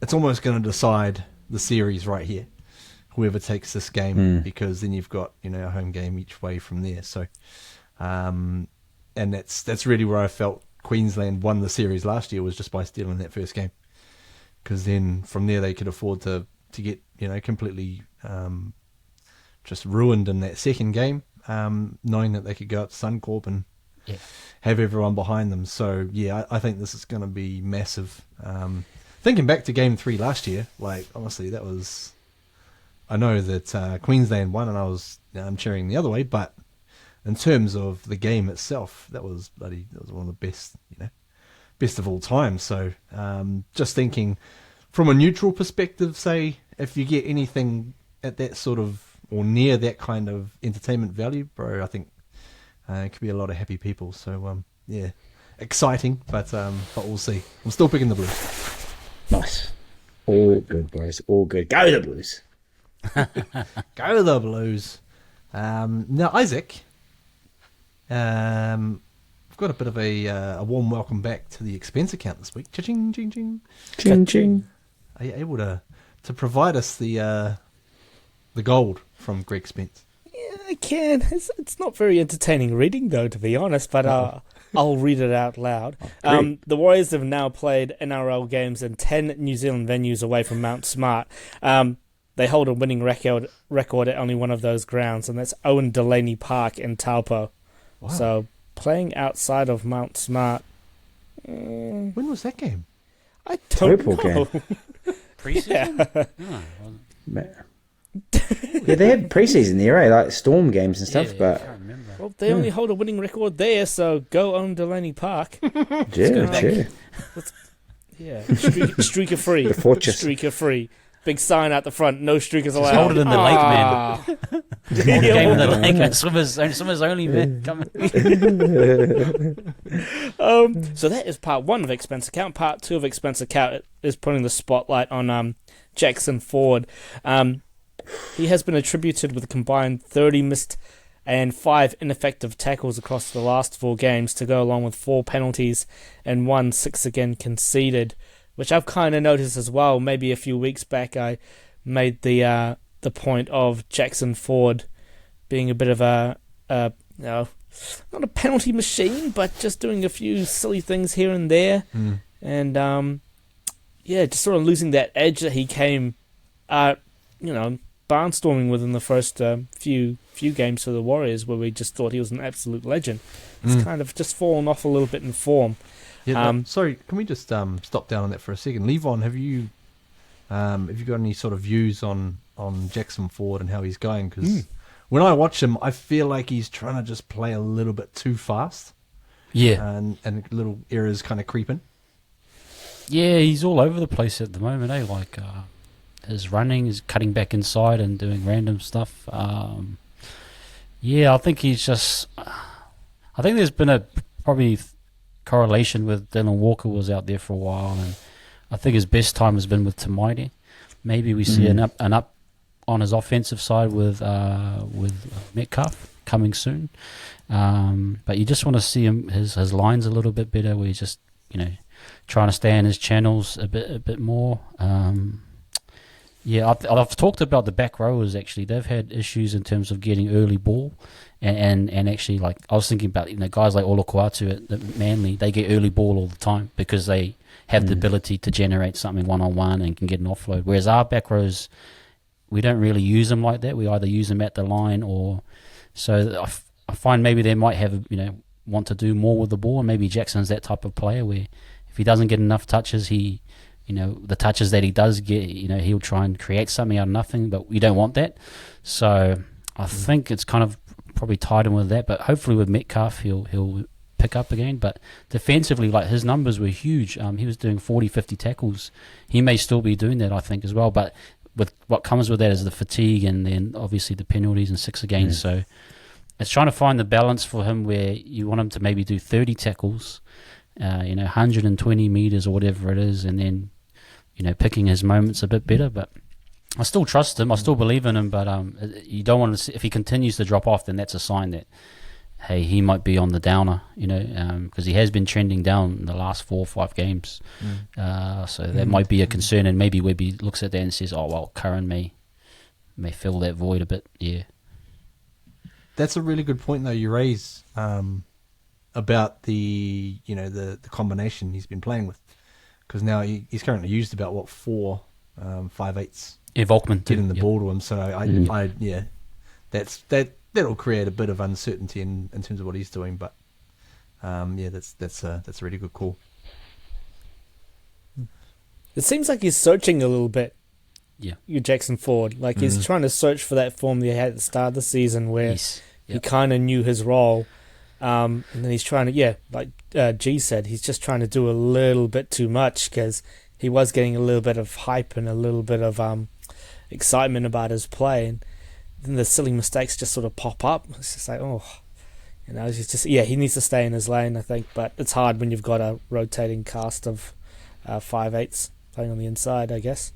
going to decide the series right here. Whoever takes this game, because then you've got a home game each way from there. So, and that's really where I felt Queensland won the series last year, was just by stealing that first game, because then from there they could afford to get completely just ruined in that second game, knowing that they could go up to Suncorp and have everyone behind them. So, I think this is going to be massive. Thinking back to Game 3 last year, honestly, that was... I know that Queensland won and I'm cheering the other way, but in terms of the game itself, that was one of the best, best of all time. So, just thinking from a neutral perspective, say, if you get anything at that sort of, or near that kind of entertainment value, bro, I think it could be a lot of happy people. So, exciting, but we'll see. I'm still picking the Blues. Nice. All good, boys. All good. Go the Blues. Go the Blues. Now, Isaac, we've got a bit of a warm welcome back to the expense account this week. Cha-ching, ching, ching. Ching, ching. Are you able to provide us the gold from Greg Spence? Yeah, I can. It's not very entertaining reading, though, to be honest, but I'll read it out loud. The Warriors have now played NRL games in 10 New Zealand venues away from Mount Smart. They hold a winning record at only one of those grounds, and that's Owen Delaney Park in Taupo. Wow. So, playing outside of Mount Smart... when was that game? I don't know. Game. Pre-season? Yeah, they had pre-season there, right? Like Storm games and stuff, but Well, they only hold a winning record there, so go own Delaney Park. Yeah. Yeah, streaker free. The fortress. Streaker free. Big sign out the front, no streakers allowed. hold it in the lake, man. man. Game in the lake, and swimmers only, man. Come So that is part 1 of Expense Account. Part 2 of Expense Account is putting the spotlight on Jackson Ford. He has been attributed with a combined 30 missed and 5 ineffective tackles across the last 4 games, to go along with 4 penalties and 6 again conceded, which I've kind of noticed as well. Maybe a few weeks back I made the point of Jackson Ford being a bit of a not a penalty machine, but just doing a few silly things here and there, and just sort of losing that edge that he came, barnstorming with in the first few games for the Warriors, where we just thought he was an absolute legend. It's kind of just fallen off a little bit in form. Yeah, sorry, can we just stop down on that for a second? Levon, have you got any sort of views on Jackson Ford and how he's going? Because when I watch him, I feel like he's trying to just play a little bit too fast. Yeah. And little errors kind of creeping. Yeah, he's all over the place at the moment, eh? Like, his running is cutting back inside and doing random stuff. I think he's just... I think there's been a probably correlation with Dylan Walker was out there for a while, and I think his best time has been with Tamaiti. Maybe we see an up on his offensive side with Metcalf coming soon. But you just want to see his lines a little bit better, where he's just trying to stay in his channels a bit more. I've talked about the back rowers. Actually, they've had issues in terms of getting early ball, and actually, like, I was thinking about guys like Olokuatu at Manly. They get early ball all the time because they have the ability to generate something one-on-one and can get an offload. Whereas our back rows, we don't really use them like that. We either use them at the line, or so I find maybe they might have want to do more with the ball. And maybe Jackson's that type of player where if he doesn't get enough touches, the touches that he does get, he'll try and create something out of nothing, but we don't want that. So I think it's kind of probably tied in with that, but hopefully with Metcalf, he'll pick up again. But defensively, like, his numbers were huge. He was doing 40, 50 tackles. He may still be doing that, I think, as well. But with what comes with that is the fatigue, and then obviously the penalties and 6 again. So it's trying to find the balance for him where you want him to maybe do 30 tackles, 120 meters or whatever it is, and then picking his moments a bit better. But I still trust him. I still believe in him. But you don't want to see, if he continues to drop off, then that's a sign that, hey, he might be on the downer, because he has been trending down in the last 4 or 5 games. So that might be a concern, and maybe Webby looks at that and says, oh, well, Curran may fill that void a bit. Yeah. That's a really good point, though, you raise about the combination he's been playing with. Because now he's currently used about, 4 5/8s. Yeah, Volkman too. Getting the ball to him. So that'll create a bit of uncertainty in terms of what he's doing. But that's a really good call. It seems like he's searching a little bit. Yeah, you Jackson Ford, like he's trying to search for that form that he had at the start of the season, where he kind of knew his role, and then he's trying to, like G said, he's just trying to do a little bit too much, because he was getting a little bit of hype and a little bit of excitement about his play, and then the silly mistakes just sort of pop up. It's just like, he's just he needs to stay in his lane, I think, but it's hard when you've got a rotating cast of 5/8s playing on the inside, I guess.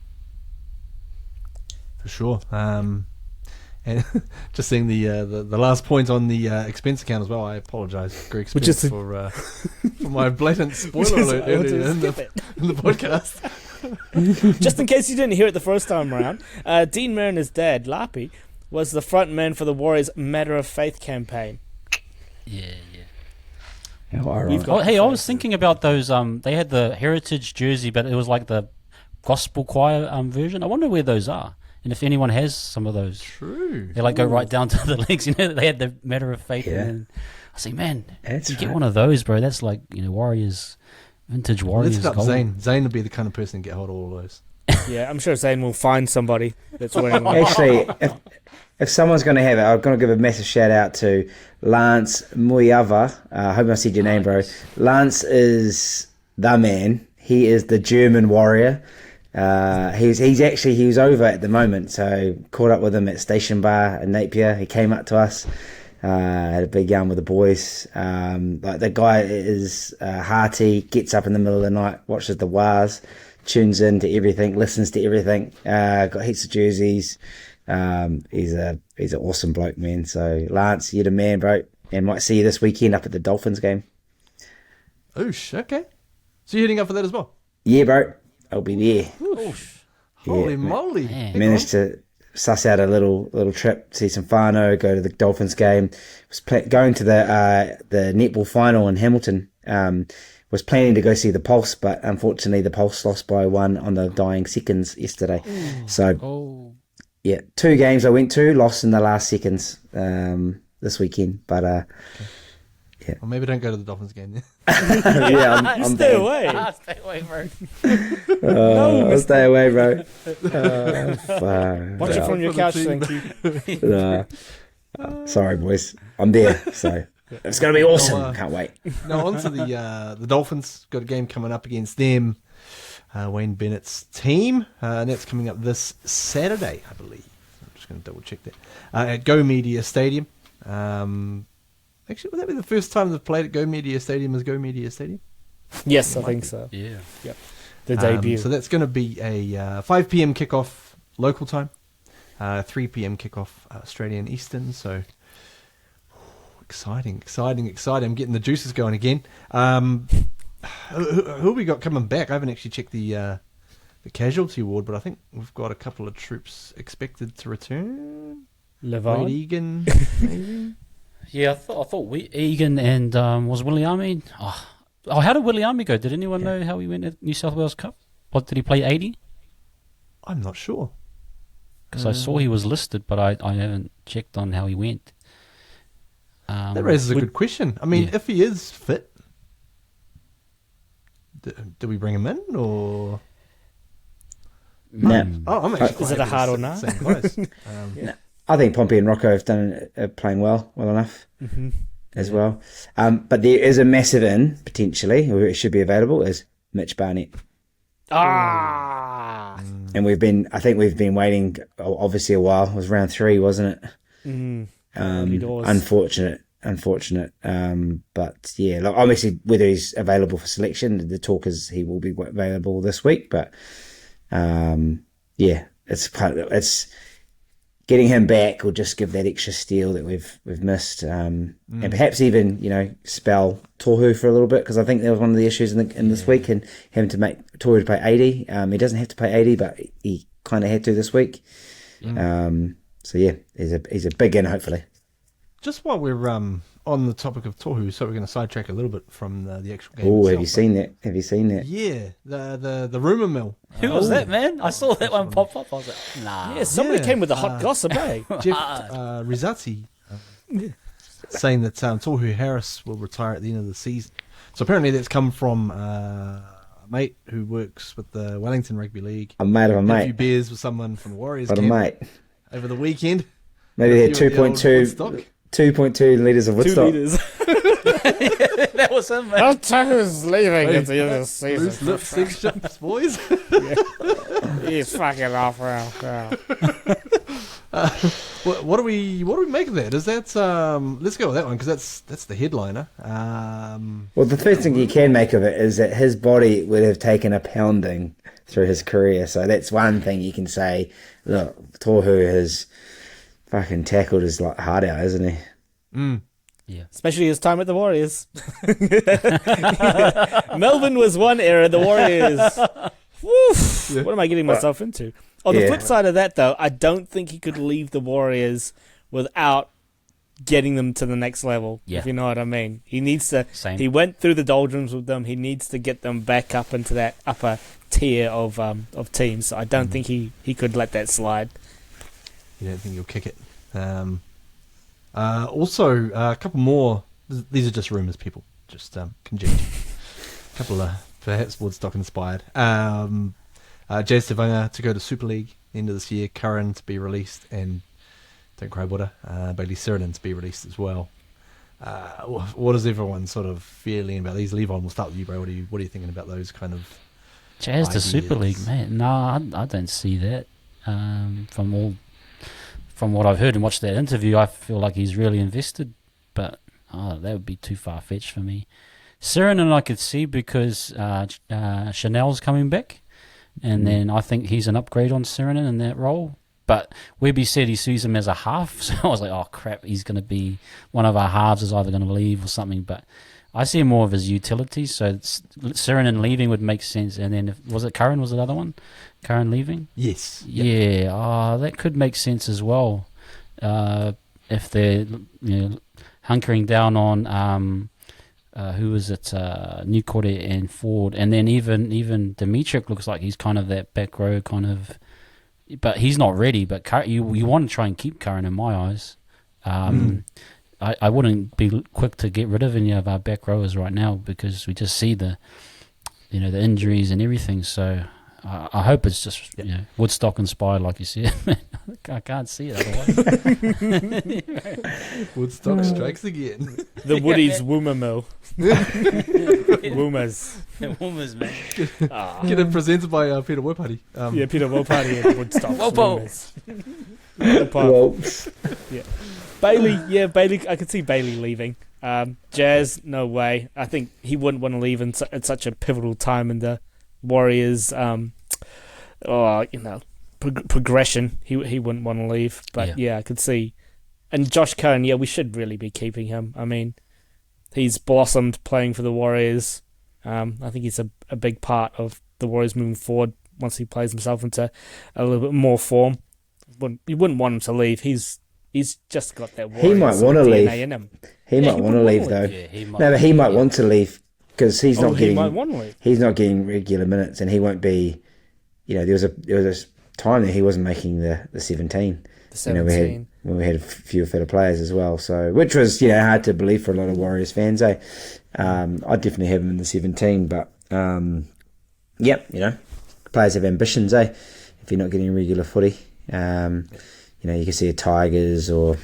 For sure. And just seeing the last point on the expense account as well. I apologise, Greg Spence, for my blatant spoiler alert earlier in the podcast. Just in case you didn't hear it the first time around, Dean Mariner's dad, Lapi, was the front man for the Warriors' Matter of Faith campaign. Yeah. I was thinking about those. They had the Heritage jersey, but it was like the gospel choir version. I wonder where those are. And if anyone has some of those. True. They go right down to the legs. They had the Matter of Faith. Yeah. And I say, man, That's get one of those, bro. That's like, Warriors, vintage Warriors. Let's gold. Zane. Zane would be the kind of person to get hold of all of those. Yeah, I'm sure Zane will find somebody that's wearing one. Actually, if someone's going to have it, I'm going to give a massive shout out to Lance Muyava. I hope I said your name, bro. Lance is the man. He is the German warrior. He was over at the moment, so caught up with him at Station Bar in Napier. He came up to us, had a big yarn with the boys. Like the guy is hearty, gets up in the middle of the night, watches the wars, tunes in to everything, listens to everything. Got heaps of jerseys. He's an awesome bloke, man. So Lance, you're the man, bro, and might see you this weekend up at the Dolphins game. Okay. So you're heading up for that as well? Yeah, bro, I'll be there. Holy moly! Man. Managed to suss out a little trip, see some whānau, go to the Dolphins game. Was going to the netball final in Hamilton. Was planning to go see the Pulse, but unfortunately the Pulse lost by 1 on the dying seconds yesterday. So yeah, 2 games I went to, lost in the last seconds this weekend. But yeah. Well, maybe don't go to the Dolphins game then. Yeah, I'm Stay bad. away. Stay away, bro. I'll stay away, bro. Watch it from your couch, thank you. Sorry, boys. I'm there, so it's going to be awesome. Well, Can't wait. Now on to the Dolphins. Got a game coming up against them. Wayne Bennett's team, and that's coming up this Saturday, I believe. I'm just going to double check that at Go Media Stadium. Actually, would that be the first time they've played at Go Media Stadium as Go Media Stadium? Yes, I think so. Yeah. The debut. So that's going to be a 5 p.m. kickoff local time, 3 p.m. kickoff Australian Eastern. So exciting. I'm getting the juices going again. Who we got coming back? I haven't actually checked the casualty ward, but I think we've got a couple of troops expected to return. Levon. Wade Egan, maybe? Yeah, I thought Egan and was Williami. Oh, how did Williami go? Did anyone know how he went at New South Wales Cup? What, did he play 80? I'm not sure. Because I saw he was listed, but I haven't checked on how he went. That raises a good question. I mean, if he is fit, do we bring him in or? No. Oh, I'm actually. Is it a hard or no? Same close. I think Pompey and Rocco have done playing well enough as well. But there is a massive in potentially, who it should be available, is Mitch Barnett. And I think we've been waiting obviously a while. It was round 3, wasn't it? Unfortunate. But yeah, like, obviously whether he's available for selection, the talk is he will be available this week. But yeah, it's getting him back will just give that extra steal that we've missed, and perhaps even spell Tohu for a little bit, because I think that was one of the issues in this week, and having to make Tohu to pay 80. He doesn't have to pay 80, but he kind of had to this week. So yeah, he's a big in hopefully. Just while we're on the topic of Tohu, so we're going to sidetrack a little bit from the actual game. Oh, itself, have you seen that? Yeah, the rumour mill. Who was that, man? I saw that one pop up. I was like, nah. Yeah, somebody came with a hot gossip, eh? Jeff Rizzati saying that Tohu Harris will retire at the end of the season. So apparently that's come from a mate who works with the Wellington Rugby League. A mate of a Had a few mate. beers with someone from the Warriors But a camp mate. over the weekend. Maybe they had A few of the old 2.2 Woodstock. 2.2 litres of 2 Woodstock. liters. That was him, man. Well, Tucker's leaving at the end of the Loose season. lips, six ships, boys. He's fucking off now. What do we make of that? Is that let's go with that one because that's the headliner. Well, the first thing you can make of it is that his body would have taken a pounding through his career. So that's one thing you can say. Look, Tohu has fucking tackled his heart out, isn't he? Yeah. Especially his time at the Warriors. Melbourne was one era, the Warriors. Woof. What am I getting myself into? On the flip side of that, though, I don't think he could leave the Warriors without getting them to the next level, if you know what I mean. He needs to. Same. He went through the doldrums with them. He needs to get them back up into that upper tier of teams. So I don't think he could let that slide. You don't think you'll kick it? Also, a couple more. These are just rumours, people. Just conjecture. A couple of perhaps Woodstock inspired. Jazz Tavanga to go to Super League end of this year, Curran to be released, and don't cry water, Bailey Sirenen to be released as well. What is everyone sort of feeling about these? Levon, we'll start with you, bro. What are you thinking about those kind of Jazz to ideas? Super League, man. No, I don't see that. From what I've heard and watched that interview, I feel like he's really invested, but that would be too far-fetched for me. Sirenen I could see because Chanel's coming back, and then I think he's an upgrade on Sirenen in that role. But Webby said he sees him as a half, so I was like, oh crap, he's going to be one of our halves is either going to leave or something. But I see him more of his utility, so Sirenen leaving would make sense. And then, was it Curran? Was the other one? Curran leaving? Yes. Yeah, that could make sense as well. If they're hunkering down on who is it? Newcourt and Ford, and then even Dimitrik looks like he's kind of that back row kind of, but he's not ready. But you want to try and keep Curran in my eyes. I wouldn't be quick to get rid of any of our back rowers right now because we just see the injuries and everything. So I hope it's just Woodstock inspired, like you said. I can't see it otherwise. Woodstock strikes again. The Woodies Woomer Mill. Woomers. Woomers, man. Get it presented by Peter Wopati. Peter Wopati at Woodstock. Woomers. Yeah. Bailey. I could see Bailey leaving. Jazz, no way. I think he wouldn't want to leave at such a pivotal time in the Warriors. Progression. He wouldn't want to leave. But I could see. And Josh Cohen, we should really be keeping him. I mean, he's blossomed playing for the Warriors. I think he's a big part of the Warriors moving forward once he plays himself into a little bit more form. You wouldn't want him to leave. He's just got that Warriors He might want to leave. DNA in him. He might want to leave though. But he might want to leave because he's not getting. He might want to leave. He's not getting regular minutes, and he won't be. There was a time that he wasn't making the 17. The 17. We had a few fitter players as well, so which was hard to believe for a lot of Warriors fans. I definitely have him in the 17, but players have ambitions. If you're not getting regular footy, you can see a Tigers or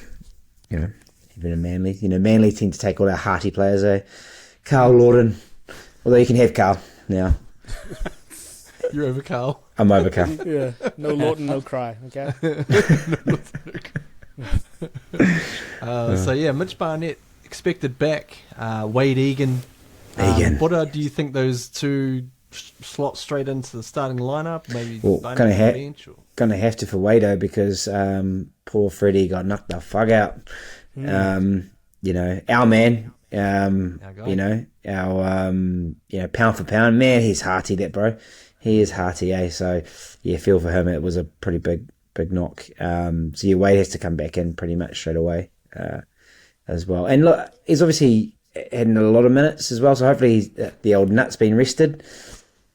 even a Manly. Manly tend to take all our hearty players. Carl Lawton, although you can have Carl now. You're over Carl. I'm over Carl. Yeah, no Lawton, no cry. Okay. Mitch Barnett expected back. Wade Egan. What do you think those two slot straight into the starting lineup? Maybe going to have to for Wado because poor Freddie got knocked the fuck out. Our man. Our pound for pound man. He's hearty, that bro. He is hearty, So feel for him. It was a pretty big knock. Wade has to come back in pretty much straight away as well. And look, he's obviously had a lot of minutes as well. So hopefully the old nut's been rested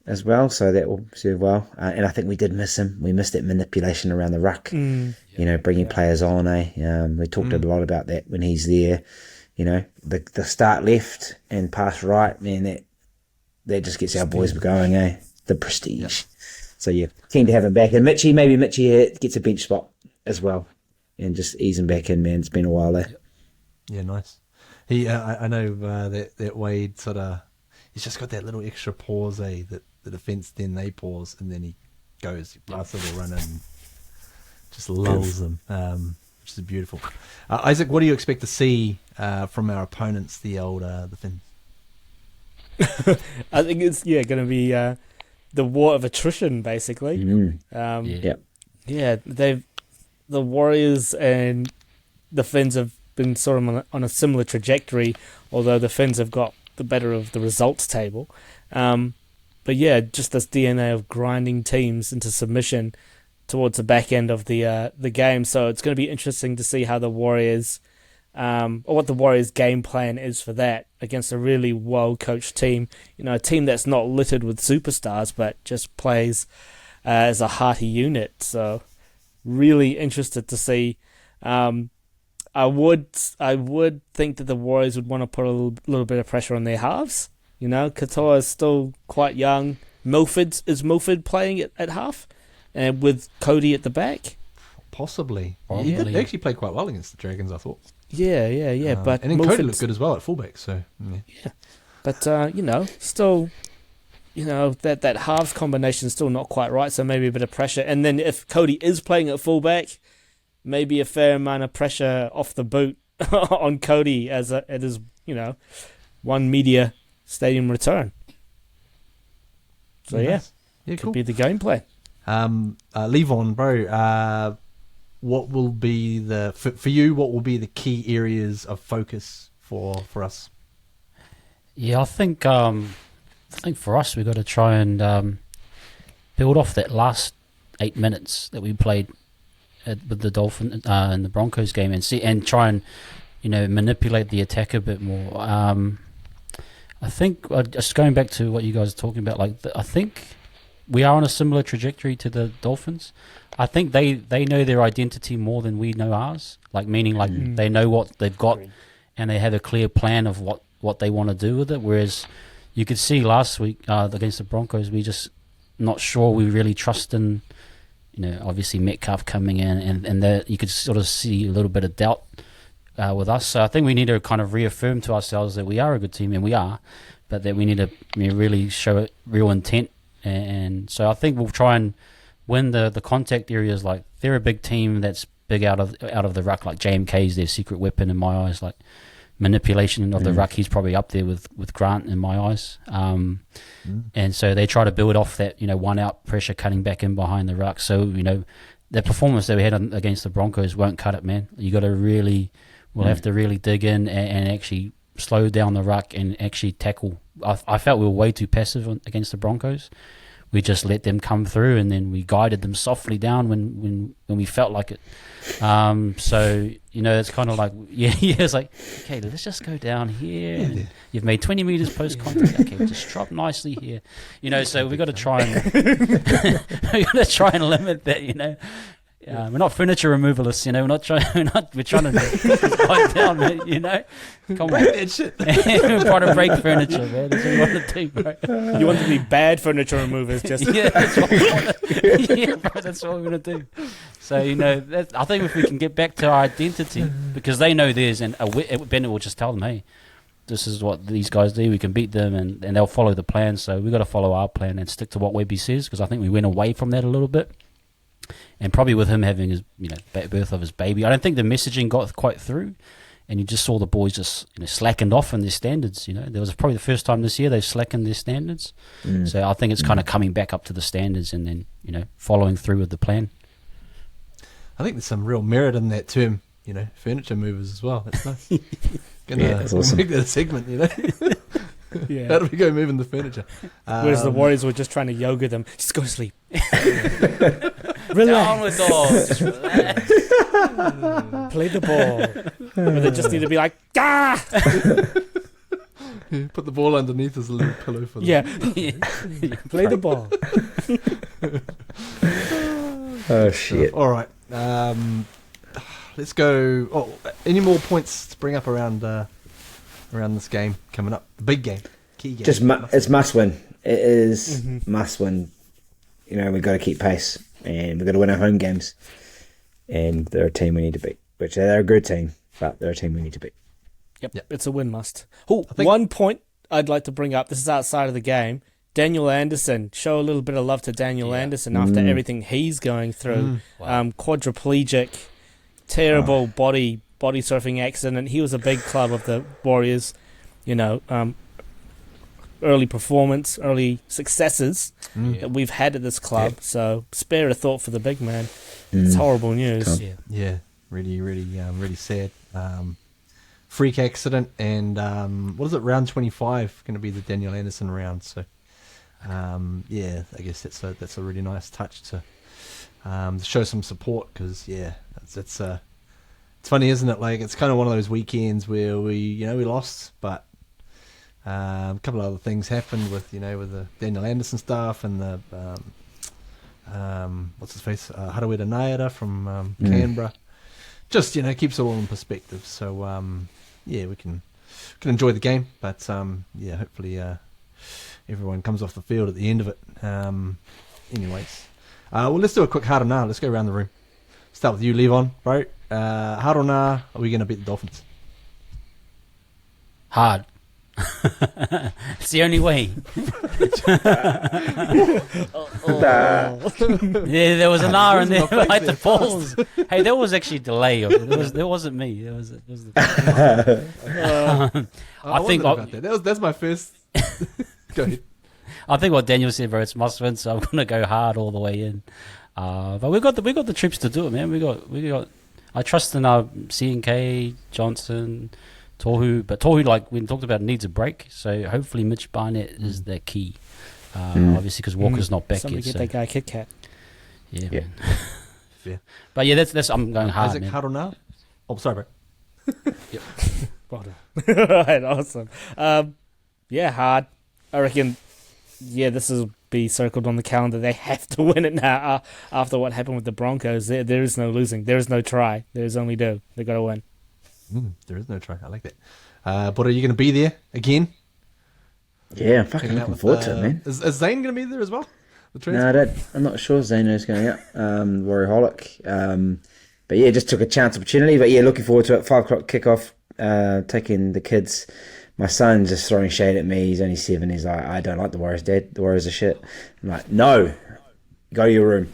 as well. So that will serve well. And I think we did miss him. We missed that manipulation around the ruck. Bringing players on. We talked a lot about that when he's there. The start left and pass right. Man, that just gets our boys going. The prestige. Yep. So keen to have him back. And maybe Mitchie gets a bench spot as well, and just ease him back in. Man, it's been a while there. Yeah, nice. He, I know that Wade he's just got that little extra pause. That the defense then they pause and then he goes, he blasts a little run and just lulls them, which is beautiful. Isaac, what do you expect to see from our opponents, the Finns? I think it's going to be the war of attrition, basically. The Warriors and the Finns have been sort of on a similar trajectory, although the Finns have got the better of the results table. Just this DNA of grinding teams into submission towards the back end of the game. So it's going to be interesting to see how the Warriors, or what the Warriors' game plan is for that against a really well-coached team. A team that's not littered with superstars, but just plays as a hearty unit. So really interested to see. I would think that the Warriors would want to put a little bit of pressure on their halves. Katoa is still quite young. Is Milford playing at half, and with Cody at the back? Possibly. Probably. He did actually play quite well against the Dragons, I thought. Yeah. But and then Cody Milford's- looked good as well at fullback. So yeah. But still, that halves combination is still not quite right. So maybe a bit of pressure, and then if Cody is playing at fullback, maybe a fair amount of pressure off the boot on Cody as it is, one media stadium return. So yeah, could cool. be the game plan. Levon, bro, what will be for you? What will be the key areas of focus for us? Yeah, I think for us we've got to try and build off that last 8 minutes that we played with the Dolphins in the Broncos game, and try and manipulate the attack a bit more. I think just going back to what you guys are talking about, I think we are on a similar trajectory to the Dolphins. I think they know their identity more than we know ours. Meaning they know what they've got, and they have a clear plan of what they want to do with it. Whereas you could see last week against the Broncos, we just not sure we really trust in, obviously Metcalf coming in, and that you could sort of see a little bit of doubt with us. So I think we need to kind of reaffirm to ourselves that we are a good team, and we are, but that we need to really show real intent. And so I think we'll try and win the contact areas. Like, they're a big team that's big out of the ruck. Like, JMK is their secret weapon in my eyes. Like, manipulation of the ruck, he's probably up there with Grant in my eyes. And so they try to build off that, one out pressure cutting back in behind the ruck. So, the performance that we had against the Broncos won't cut it, man. You got to really, we'll have to really dig in and actually slow down the ruck and actually tackle. I felt we were way too passive against the Broncos. We just let them come through, and then we guided them softly down when we felt like it. So it's kind of like it's like, okay, let's just go down here. And you've made 20 meters post contact. Okay, we'll just drop nicely here. So we got to try and limit that. We're not furniture removalists, we're trying to get this guy down, man, Come on. That shit. We're trying to break furniture, man. That's what we want to do, bro. You want to be bad furniture removers, just Yeah, that's what we want to, yeah, bro, that's what we're going to do. So, I think if we can get back to our identity, because they know theirs, and Bennett will just tell them, hey, this is what these guys do, we can beat them, and they'll follow the plan. So we've got to follow our plan and stick to what Webby says, because I think we went away from that a little bit. And probably with him having his, birth of his baby, I don't think the messaging got quite through, and you just saw the boys just slackened off in their standards. There was probably the first time this year they've slackened their standards. So I think it's kind of coming back up to the standards, and then following through with the plan. I think there's some real merit in that term, furniture movers as well. That's nice. That's awesome. Make that a segment, yeah. How do we go moving the furniture? Whereas the Warriors were just trying to yoga them. Just go to sleep. Down with dogs. Just relax. Play the ball. But they just need to be like, ah! Put the ball underneath as a little pillow for them. Yeah. Play the ball. Oh shit! All right. Let's go. Oh, any more points to bring up around this game coming up? The big game, key game. Just it's must win. It is must win. We've got to keep pace, and we've got to win our home games. And they're a team we need to beat. Which they're a good team, but they're a team we need to beat. Yep. It's a win must. Oh, one point I'd like to bring up. This is outside of the game. Daniel Anderson. Show a little bit of love to Daniel Anderson after everything he's going through. Wow. Quadriplegic, terrible body surfing accident. He was a big club of the Warriors. Early performance, early successes that we've had at this club. Yeah. So spare a thought for the big man. It's horrible news. Yeah, really, really sad. Freak accident, and what is it? Round 25 going to be the Daniel Anderson round. So, I guess that's a really nice touch to show some support, because it's funny, isn't it? Like, it's kind of one of those weekends where we lost, but a couple of other things happened with the Daniel Anderson stuff and the what's his face, Harawira Naira from Canberra. Just keeps it all in perspective. So we can enjoy the game, but hopefully everyone comes off the field at the end of it. Anyways, well, let's do a quick hard or nah. Let's go around the room. Start with you, Levon, bro. Hard or nah, are we going to beat the Dolphins? Hard. It's the only way. Yeah, there was an R in there. Like the balls. Hey, there was actually delay. There wasn't me. It was the I think about that. That's my first. Go ahead. I think what Daniel said, bro. It's must win, so I'm gonna go hard all the way in. But we got the troops to do it, man. We got. I trust in our CNK, Johnson, Tohu, but Tohu, like we talked about, needs a break. So hopefully Mitch Barnett is their key. Obviously, because Walker's not back Somebody yet. get that guy Kit Kat. Yeah, man. Fair. But yeah, that's I'm going hard, Isaac, man. hard or nah? Oh, sorry, bro. Well done. Right, awesome. Yeah, hard. I reckon. Yeah, this will be circled on the calendar. They have to win it now. After what happened with the Broncos, there is no losing. There is no try. There is only do. They got to win. There is no try. I like that. But are you going to be there again? Yeah, I'm fucking looking forward to it, man. Is Zane going to be there as well? No, I'm not sure Zano's going out. Warriorholic. But yeah, just took a chance opportunity. But yeah, looking forward to it. 5 o'clock kickoff. Taking the kids. My son's just throwing shade at me. He's only 7. He's like, I don't like the Warriors, Dad. The Warriors are shit. I'm like, no, go to your room.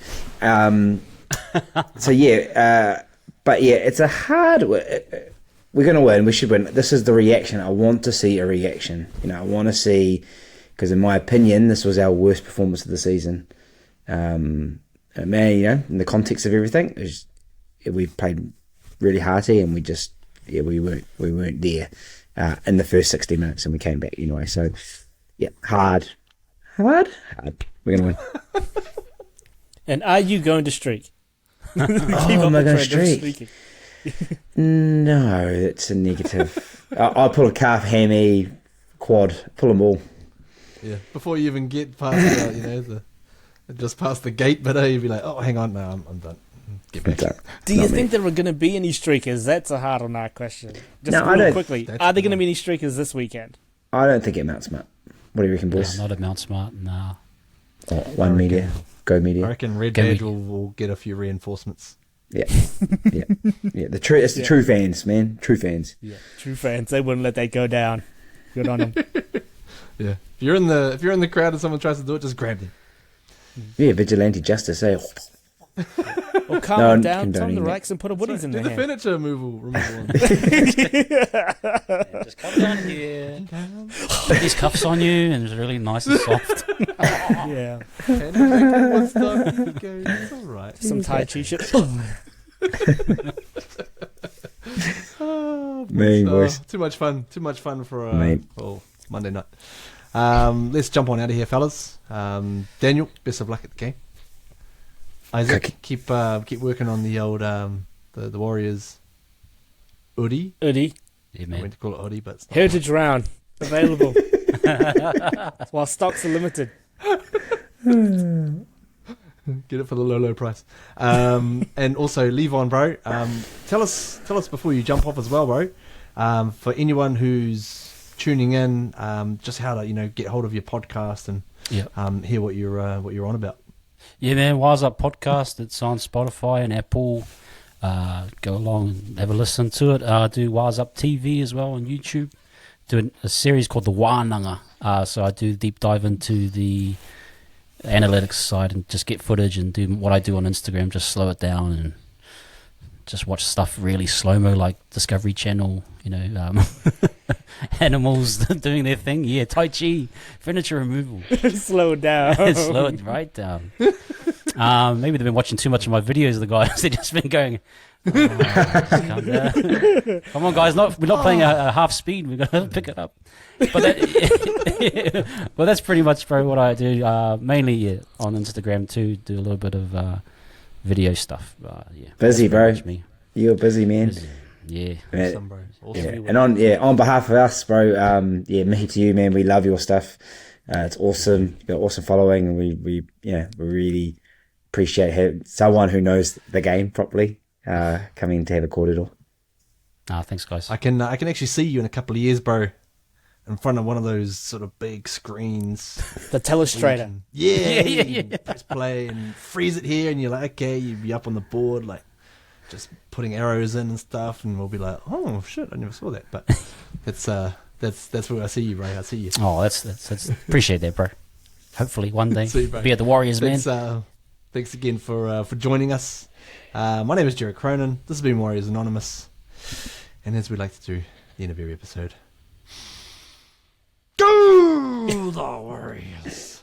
So yeah, but yeah, it's a hard. We're gonna win. We should win. This is the reaction. I want to see a reaction. I want to see, because in my opinion, this was our worst performance of the season. Man, in the context of everything, we played really hearty, and we weren't there. In the first 60 minutes, and we came back anyway. So, yeah, hard. We're gonna win. And are you going to streak? Am I going to streak? No, it's a negative. I'll pull a calf, hammy, quad, pull them all. Yeah, before you even get past, just past the gate, but you'd be like, oh, hang on, no, I'm done. Get back. Do you think there are going to be any streakers? That's a hard or not question. Quickly, are there going to be any streakers this weekend? I don't think it Mount Smart. What do you reckon, boys? Not at Mount Smart, nah. One Media, Go Media. I reckon Red Badge will get a few reinforcements. Yeah. It's the true fans, man. True fans. Yeah, true fans. They wouldn't let that go down. Good on them. Yeah. If you're in the crowd and someone tries to do it, just grab them. Yeah, vigilante justice, eh? Or calm them down, tell them to relax and put a woodies in their hand. Do the furniture removal one. Just come down here. Put these cuffs on you, and it's really nice and soft. Yeah. It's all right. Some Tai Chi shit. Me, boys. Too much fun for Monday night. Let's jump on out of here, fellas. Daniel, best of luck at the game. Isaac, keep working on the old the Warriors hoodie. Yeah, man. I went to call it hoodie, but it's not. Heritage round available while stocks are limited. Get it for the low price. And also, Levon, bro, tell us before you jump off as well, bro. For anyone who's tuning in, just how to get hold of your podcast and hear what you're on about. Yeah, man. Wise Up Podcast. It's on Spotify and Apple. Go along and have a listen to it. I do Wise Up TV as well on YouTube. Do a series called The Wānanga. So I do deep dive into the analytics side and just get footage and do what I do on Instagram, just slow it down and just watch stuff really slow-mo like Discovery Channel, animals doing their thing. Yeah, Tai Chi, furniture removal. Slow it down. Slow it right down. Maybe they've been watching too much of my videos, the guys. They've just been going, just calm down. Come on, guys, we're not playing a half speed. We've got to pick it up. But well, that's pretty much probably what I do. Mainly on Instagram too. Do a little bit of video stuff. Busy, bro. You're busy, man. Busy. Yeah. Awesome, bro. Awesome. And on behalf of us, bro. Me to you, man. We love your stuff. It's awesome. You got awesome following, and we really appreciate someone who knows the game properly coming to have a cordial. Thanks, guys. I can actually see you in a couple of years, bro. in front of one of those sort of big screens. The telestrator. Yeah, you press play and freeze it here, and you're like, okay, you'd be up on the board, like just putting arrows in and stuff, and we'll be like, oh shit, I never saw that. But that's where I see you, bro. I see you. Oh, that's appreciate that, bro. Hopefully one day See you, bro. be at the Warriors, man. Thanks again for joining us. My name is Jared Cronin. This has been Warriors Anonymous, and as we like to do at the end of every episode, go the Warriors.